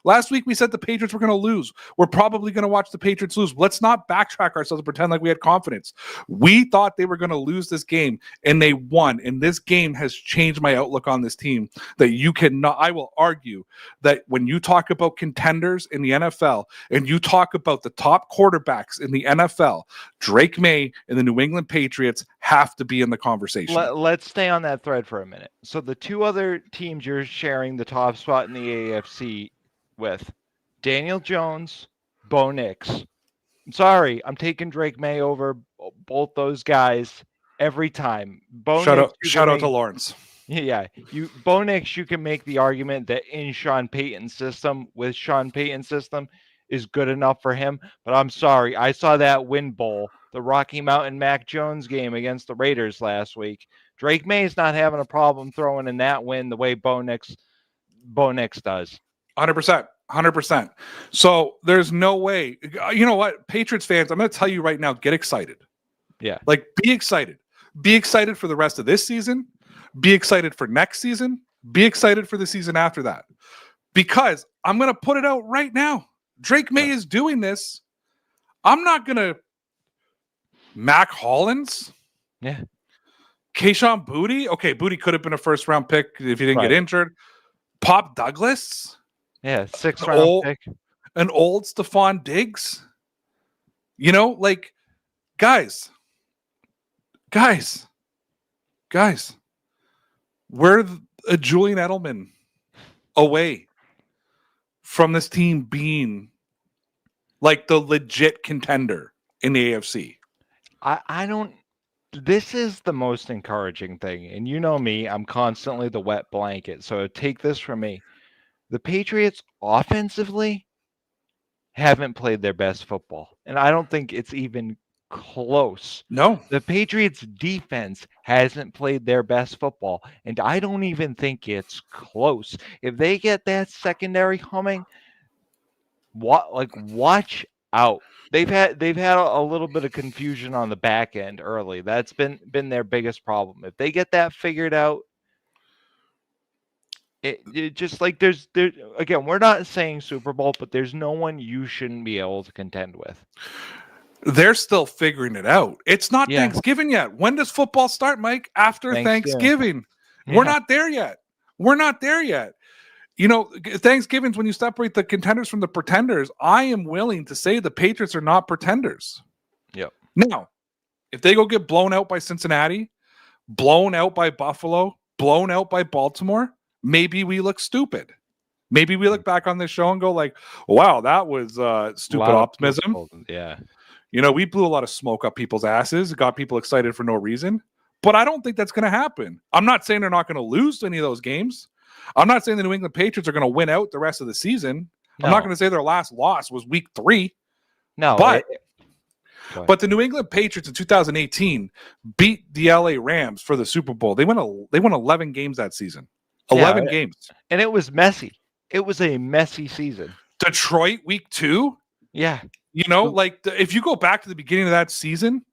Last week, we said the Patriots were going to lose. We're probably going to watch the Patriots lose. Let's not backtrack ourselves and pretend like we had confidence. We thought they were going to lose this game, and they won. And this game has changed my outlook on this team. That you cannot. I will argue that when you talk about contenders in the NFL, and you talk about the top quarterbacks in the NFL, Drake May and the New England Patriots have to be in the conversation. Let's stay on that thread for a minute. So the two other teams you're sharing the top spot in the AFC with, Daniel Jones, Bo Nix. I'm sorry, I'm taking Drake May over both those guys every time. Bo Shout Nix, out, you shout can out to Lawrence. Yeah, Bo Nix, you can make the argument that in Sean Payton's system, with Sean Payton's system, is good enough for him. But I'm sorry, I saw that win bowl, the Rocky Mountain Mac Jones game against the Raiders last week. Drake May's not having a problem throwing in that win the way Bo Nix does. 100%. 100%. So there's no way. You know what? Patriots fans, I'm going to tell you right now, get excited. Yeah. Like, be excited. Be excited for the rest of this season. Be excited for next season. Be excited for the season after that. Because I'm going to put it out right now. Drake May is doing this. I'm not going to Mac Hollins. Yeah. Kayshon Boutte. Okay, Boutte could have been a first-round pick if he didn't get injured. Pop Douglas. Yeah, 6th-round pick. An old Stephon Diggs. You know, like, guys. We're a Julian Edelman away from this team being like the legit contender in the AFC. I don't. This is the most encouraging thing. And you know me, I'm constantly the wet blanket. So take this from me. The Patriots offensively haven't played their best football. And I don't think it's even close. No. The Patriots defense hasn't played their best football. And I don't even think it's close. If they get that secondary humming, watch out. They've had a little bit of confusion on the back end early. That's been their biggest problem. If they get that figured out, it just like there's again, we're not saying Super Bowl, but there's no one you shouldn't be able to contend with. They're still figuring it out. It's not Thanksgiving yet. When does football start, Mike? After Thanksgiving. Yeah. We're not there yet. You know, Thanksgiving's when you separate the contenders from the pretenders. I am willing to say the Patriots are not pretenders. Yep. Now, if they go get blown out by Cincinnati, blown out by Buffalo, blown out by Baltimore, maybe we look stupid. Maybe we look back on this show and go like, wow, that was stupid optimism. Yeah. You know, we blew a lot of smoke up people's asses, got people excited for no reason. But I don't think that's going to happen. I'm not saying they're not going to lose any of those games. I'm not saying the New England Patriots are going to win out the rest of the season. No. I'm not going to say their last loss was week 3. No. But the New England Patriots in 2018 beat the LA Rams for the Super Bowl. They won 11 games that season. 11 games. And it was messy. It was a messy season. Detroit week 2? Yeah. You know, like if you go back to the beginning of that season,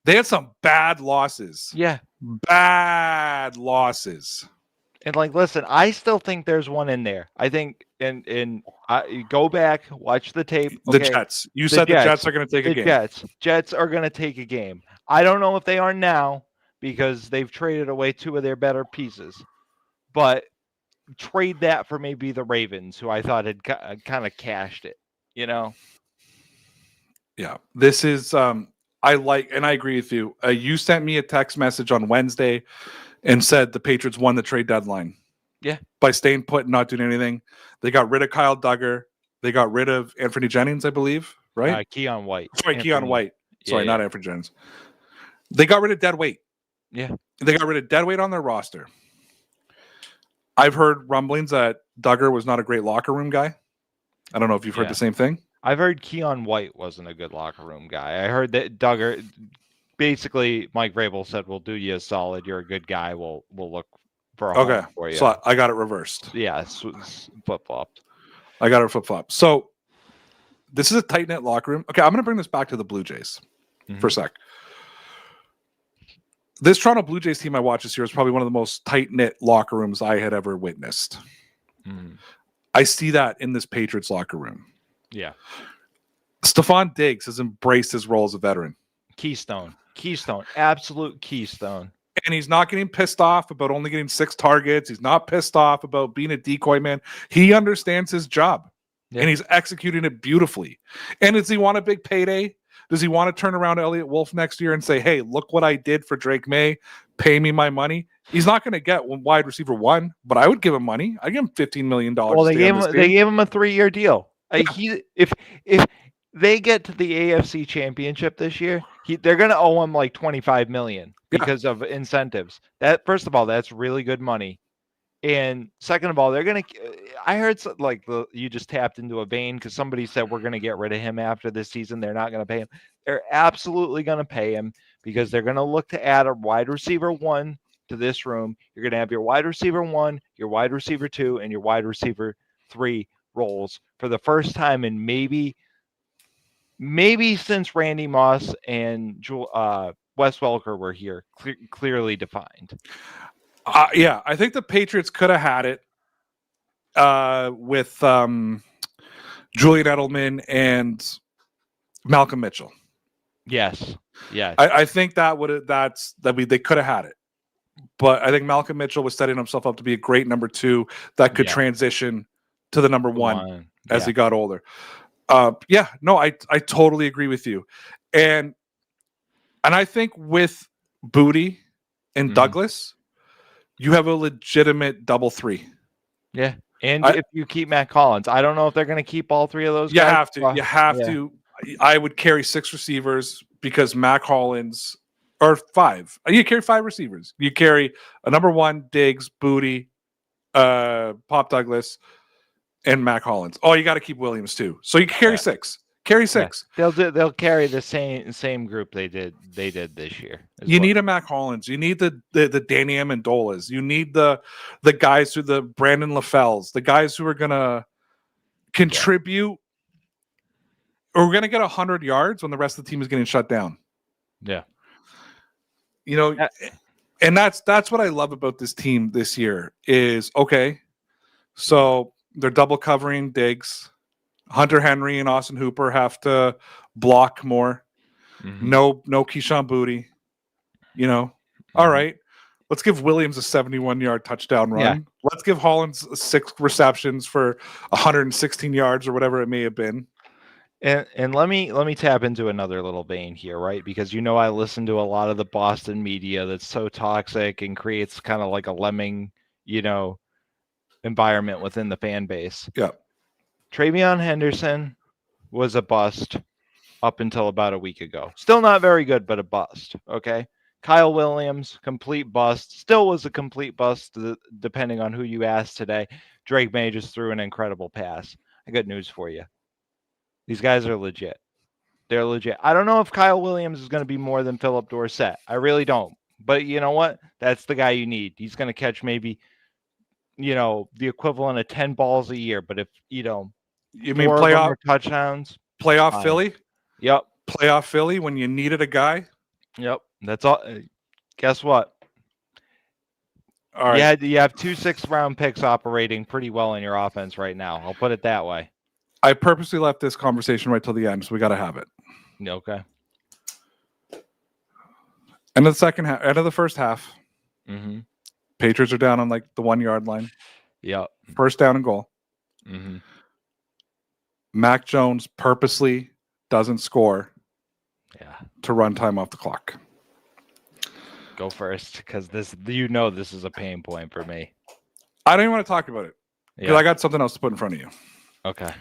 they had some bad losses. Yeah. Bad losses. And like, listen, I still think there's one in there. I think, and go back, watch the tape. Okay. The Jets. You said the Jets are going to take a game. Jets are going to take a game. I don't know if they are now because they've traded away 2 of their better pieces. But trade that for maybe the Ravens, who I thought had kind of cashed it. You know. Yeah, this is. I like, and I agree with you. You sent me a text message on Wednesday and said the Patriots won the trade deadline. Yeah. By staying put and not doing anything. They got rid of Kyle Duggar. They got rid of Anthony Jennings, I believe, right? Keon White. Sorry, Keon White. Sorry, not Anthony Jennings. They got rid of dead weight. Yeah. They got rid of dead weight on their roster. I've heard rumblings that Duggar was not a great locker room guy. I don't know if you've heard the same thing. I've heard Keon White wasn't a good locker room guy. I heard that Duggar, basically, Mike Vrabel said, "We'll do you a solid. You're a good guy. We'll look for a home for you." So I got it reversed. Yeah, flip-flopped. I got it flip-flopped. So this is a tight-knit locker room. Okay, I'm going to bring this back to the Blue Jays for a sec. This Toronto Blue Jays team I watched this year is probably one of the most tight-knit locker rooms I had ever witnessed. I see that in this Patriots locker room. Yeah. Stephon Diggs has embraced his role as a veteran. Keystone, absolute keystone. And he's not getting pissed off about only getting 6 targets. He's not pissed off about being a decoy man. He understands his job, and he's executing it beautifully. And does he want a big payday? Does he want to turn around to Elliott Wolf next year and say, hey, look what I did for Drake May. Pay me my money. He's not going to get wide receiver 1, but I would give him money. I give him $15 million. Well, they gave him a 3-year deal. If they get to the AFC Championship this year, they're going to owe him like $25 million because of incentives. That first of all, that's really good money. And second of all, they're gonna. I heard you just tapped into a vein because somebody said we're gonna get rid of him after this season. They're not gonna pay him. They're absolutely gonna pay him because they're gonna look to add a wide receiver 1 to this room. You're gonna have your wide receiver 1, your wide receiver 2, and your wide receiver 3 roles for the first time in maybe since Randy Moss and Wes Welker were here, clearly defined. Yeah, I think the Patriots could have had it with Julian Edelman and Malcolm Mitchell. Yes. I think they could have had it, but I think Malcolm Mitchell was setting himself up to be a great number 2 that could transition to the number 1 as he got older. I totally agree with you, and I think with Booty and Douglas, you have a legitimate double 3. Yeah. And if you keep Matt Collins, I don't know if they're going to keep all 3 of those guys. You have to. I would carry 6 receivers because Matt Collins, or 5. You carry 5 receivers. You carry a number 1, Diggs, Booty, Pop Douglas, and Matt Collins. Oh, you got to keep Williams too. So you carry 6. Carry 6. Yeah. They'll carry the same group they did this year. You need a Matt Collins. You need the Danny Amendolas. You need the guys who the Brandon LaFells, the guys who are gonna contribute. Or we're gonna get 100 yards when the rest of the team is getting shut down. Yeah. And that's what I love about this team this year is okay. So they're double covering Diggs. Hunter Henry and Austin Hooper have to block more. Mm-hmm. No Keyshawn Booty. All right. Let's give Williams a 71-yard touchdown run. Yeah. Let's give Hollins 6 receptions for 116 yards or whatever it may have been. And let me tap into another little vein here, right? Because I listen to a lot of the Boston media that's so toxic and creates kind of like a lemming, environment within the fan base. Yeah. Travion Henderson was a bust up until about a week ago. Still not very good, but a bust. Okay. Kyle Williams, complete bust. Still was a complete bust, depending on who you ask today. Drake May just threw an incredible pass. I got news for you. These guys are legit. They're legit. I don't know if Kyle Williams is going to be more than Philip Dorsett. I really don't. But you know what? That's the guy you need. He's going to catch maybe, the equivalent of 10 balls a year. But if, you mean 4 playoff touchdowns? Playoff Philly? Yep. Playoff Philly when you needed a guy? Yep. That's all. Guess what? All right. You have 2 6th-round picks operating pretty well in your offense right now. I'll put it that way. I purposely left this conversation right till the end, so we got to have it. Okay. End of the first half. Mm-hmm. Patriots are down on the 1-yard line. Yep. First down and goal. Mm-hmm. Mac Jones purposely doesn't score to run time off the clock. Go first, because this is a pain point for me. I don't even want to talk about it because I got something else to put in front of you. Okay.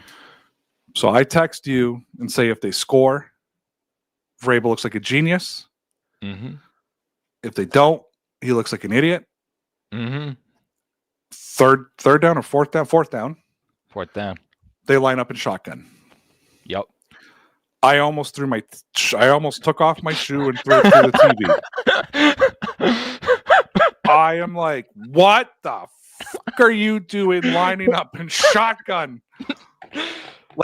So I text you and say if they score, Vrabel looks like a genius. Mm-hmm. If they don't, he looks like an idiot. Mm-hmm. Third down or fourth down? Fourth down. They line up in shotgun. Yep. I almost took off my shoe and threw it through the TV. I am like, what the fuck are you doing lining up in shotgun?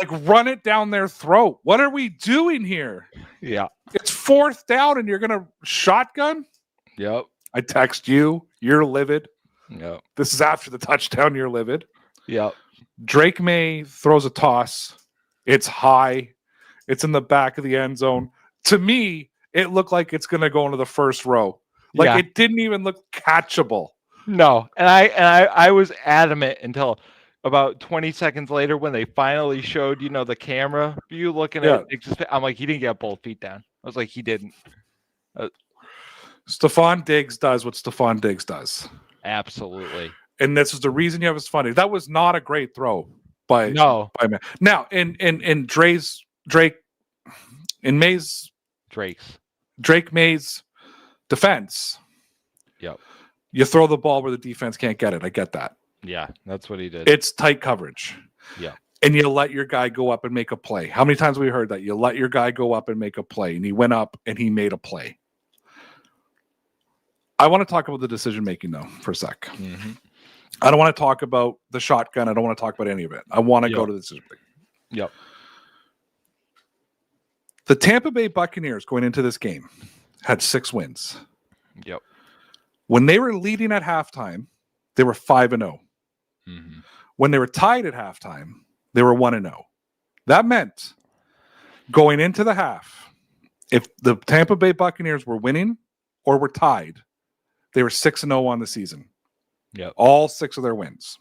Run it down their throat. What are we doing here? Yeah. It's fourth down and you're going to shotgun? Yep. I text you. You're livid. Yep. This is after the touchdown. You're livid. Yep. Drake May throws a toss. It's high. It's in the back of the end zone. To me, it looked like it's going to go into the first row. It didn't even look catchable. No. And I was adamant until about 20 seconds later when they finally showed, the camera view looking at it. I'm like, he didn't get both feet down. I was like, he didn't. Stephon Diggs does what Stephon Diggs does. Absolutely. And this is the reason you have his funny. That was not a great throw by man. Now, in Drake May's defense. Yep. You throw the ball where the defense can't get it. I get that. Yeah, that's what he did. It's tight coverage. Yeah. And you let your guy go up and make a play. How many times have we heard that? You let your guy go up and make a play. And he went up and he made a play. I want to talk about the decision making, though, for a sec. Mm-hmm. I don't want to talk about the shotgun. I don't want to talk about any of it. I want to go to the decision making. Yep. The Tampa Bay Buccaneers going into this game had 6 wins. Yep. When they were leading at halftime, they were 5-0. Mm-hmm. When they were tied at halftime, they were 1-0. That meant going into the half, if the Tampa Bay Buccaneers were winning or were tied, they were 6-0 on the season. Yep. All 6 of their wins.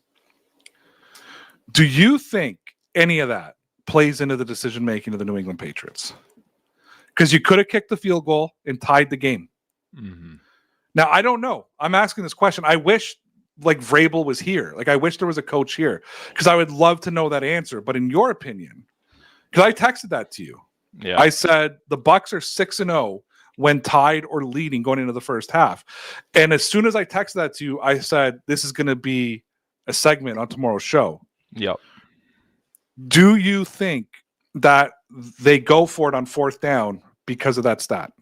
Do you think any of that plays into the decision making of the New England Patriots? Because you could have kicked the field goal and tied the game. Mm-hmm. Now, I don't know. I'm asking this question. I wish like Vrabel was here. Like I wish there was a coach here because I would love to know that answer. But in your opinion, because I texted that to you. Yeah. I said the Bucs are 6-0 when tied or leading going into the first half. And as soon as I texted that to you, I said, this is going to be a segment on tomorrow's show. Yep. Do you think that they go for it on 4th down because of that stat?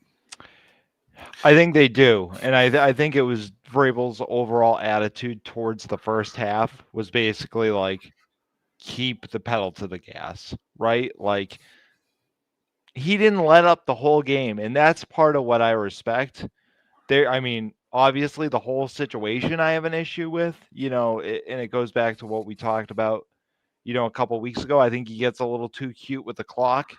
I think they do. And I think it was Vrabel's overall attitude towards the first half was basically like, keep the pedal to the gas, right? Like, he didn't let up the whole game, and that's part of what I respect. I mean, obviously the whole situation I have an issue with, and it goes back to what we talked about, a couple weeks ago. I think he gets a little too cute with the clock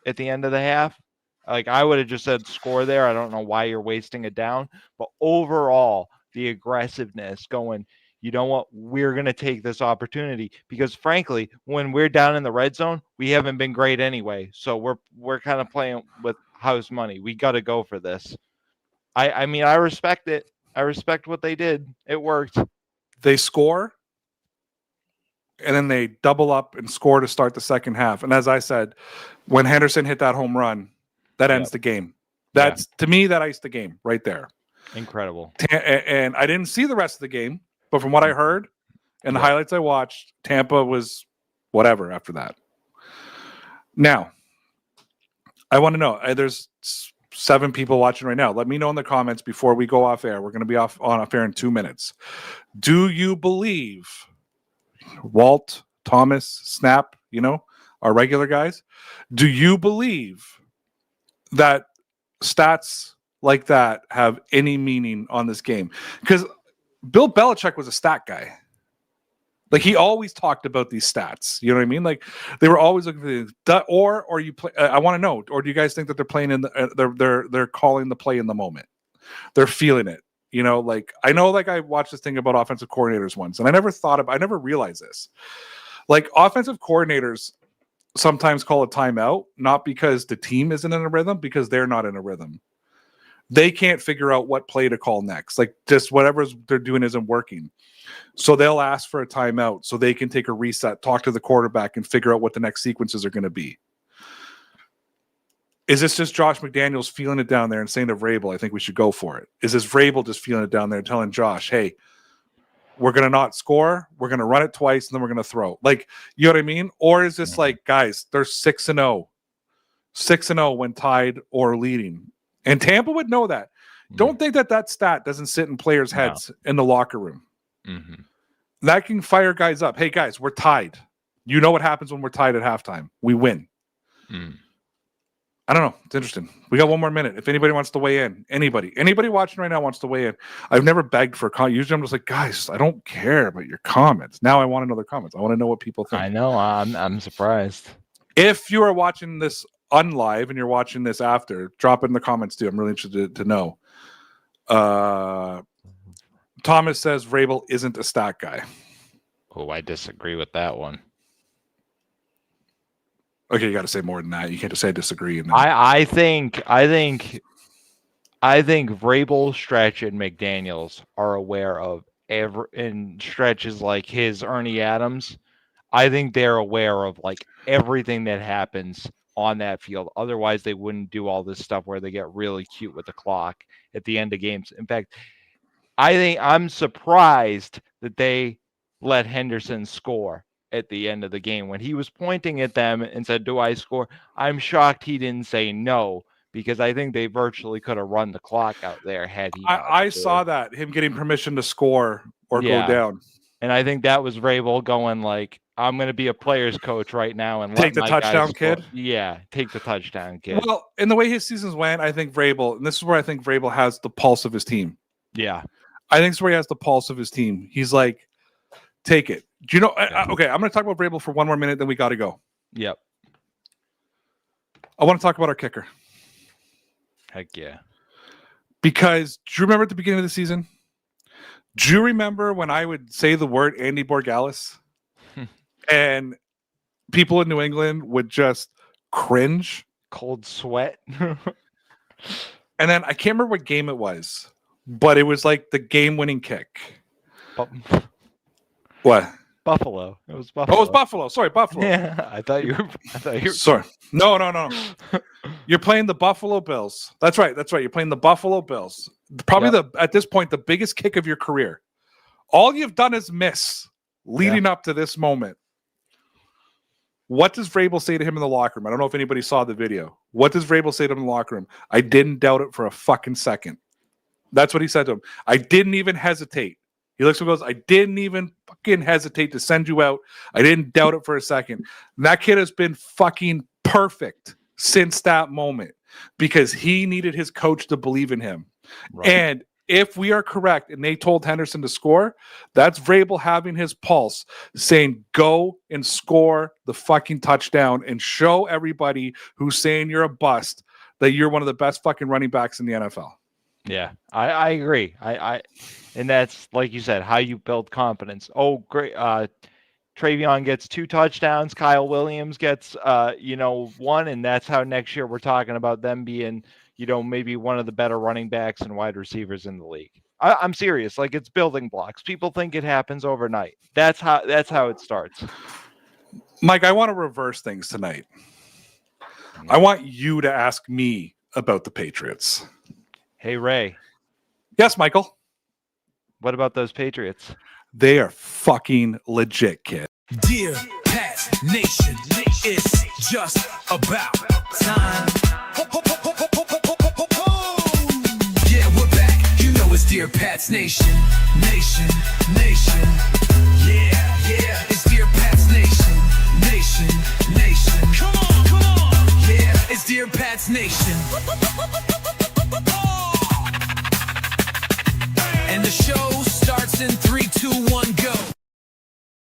at the end of the half. Like, I would have just said score there. I don't know why you're wasting it down, but overall, the aggressiveness going, you know what, we're going to take this opportunity because frankly, when we're down in the red zone, we haven't been great anyway. So we're kind of playing with house money. We got to go for this. I mean, I respect it. I respect what they did. It worked. They score and then they double up and score to start the second half. And as I said, when Henderson hit that home run, that ends the game. That's to me, that iced the game right there. Incredible. And I didn't see the rest of the game. But from what I heard and the highlights I watched, Tampa was whatever after that. Now, I want to know, there's 7 people watching right now. Let me know in the comments before we go off air. We're going to be off air in 2 minutes. Do you believe Walt, Thomas, Snap, our regular guys? Do you believe that stats like that have any meaning on this game? Because Bill Belichick was a stat guy. Like, he always talked about these stats. You know what I mean? Like, they were always looking for the or you play. I want to know. Or do you guys think that they're playing in the they're calling the play in the moment? They're feeling it. Like, I know. Like, I watched this thing about offensive coordinators once, and I never realized this. Like, offensive coordinators sometimes call a timeout not because the team isn't in a rhythm, because they're not in a rhythm. They can't figure out what play to call next. Like, just whatever they're doing isn't working. So they'll ask for a timeout so they can take a reset, talk to the quarterback, and figure out what the next sequences are going to be. Is this just Josh McDaniels feeling it down there and saying to Vrabel, I think we should go for it? Is this Vrabel just feeling it down there and telling Josh, hey, we're going to not score, we're going to run it twice, and then we're going to throw? Like, you know what I mean? Or is this like, guys, they're 6-0. 6-0 when tied or leading. And Tampa would know that. Don't think that stat doesn't sit in players' heads in the locker room. Mm-hmm. That can fire guys up. Hey, guys, we're tied. You know what happens when we're tied at halftime. We win. Mm. I don't know. It's interesting. We got 1 more minute. If anybody wants to weigh in, anybody watching right now wants to weigh in. I've never begged for a comment. Usually I'm just like, guys, I don't care about your comments. Now I want to know their comments. I want to know what people think. I know. I'm surprised. If you are watching this unlive and you're watching this after, drop it in the comments too. I'm really interested to know. Thomas says Vrabel isn't a stat guy. Oh, I disagree with that one. Okay, you got to say more than that. You can't just say I disagree. And then... I think Vrabel, Stretch, and McDaniels are aware of in stretches like his Ernie Adams. I think they're aware of like everything that happens on that field. Otherwise, they wouldn't do all this stuff where they get really cute with the clock at the end of games. In fact, I think I'm surprised that they let Henderson score at the end of the game. When he was pointing at them and said, "Do I score?" I'm shocked he didn't say no, because I think they virtually could have run the clock out there had he not I scored. saw that, him getting permission to score or Yeah. go down. And I think that was Vrabel going like, "I'm going to be a player's coach right now and Take let the my guys touchdown, score." kid? Yeah, take the touchdown, kid. Well, in the way his seasons went, I think Vrabel, and this is where I think Vrabel has the pulse of his team. Yeah. I think it's where he has the pulse of his team. He's like, take it. Do you know? Okay, I'm going to talk about Vrabel for one more minute, then we got to go. Yep. I want to talk about our kicker. Heck yeah. Because do you remember at the beginning of the season? Do you remember when I would say the word Andy Borgalis and people in New England would just cringe? Cold sweat. And then I can't remember what game it was, but it was like the game-winning kick. What? Buffalo. It was Buffalo. Oh, it was Buffalo. Sorry, Buffalo. Yeah, I thought you were. Sorry. No. You're playing the Buffalo Bills. That's right. You're playing the Buffalo Bills. Probably at this point, the biggest kick of your career. All you've done is miss leading up to this moment. What does Vrabel say to him in the locker room? I don't know if anybody saw the video. What does Vrabel say to him in the locker room? I didn't doubt it for a fucking second. That's what he said to him. I didn't even hesitate. He looks and goes, I didn't even fucking hesitate to send you out. I didn't doubt it for a second. And that kid has been fucking perfect since that moment because he needed his coach to believe in him. Right. And if we are correct and they told Henderson to score, that's Vrabel having his pulse saying, go and score the fucking touchdown and show everybody who's saying you're a bust that you're one of the best fucking running backs in the NFL. Yeah, I agree. And that's, like you said, how you build confidence. Oh, great. Travion gets 2 touchdowns. Kyle Williams gets, 1. And that's how next year we're talking about them being, maybe one of the better running backs and wide receivers in the league. I'm serious. Like, it's building blocks. People think it happens overnight. That's how it starts. Mike, I want to reverse things tonight. I want you to ask me about the Patriots. Hey, Ray. Yes, Michael. What about those Patriots? They are fucking legit, kid. Dear Pats Nation, it's just about time. Yeah, we're back. You know it's Dear Pats Nation. Nation. Yeah, it's Dear Pats Nation. Nation. Come on. Yeah, it's Dear Pats Nation.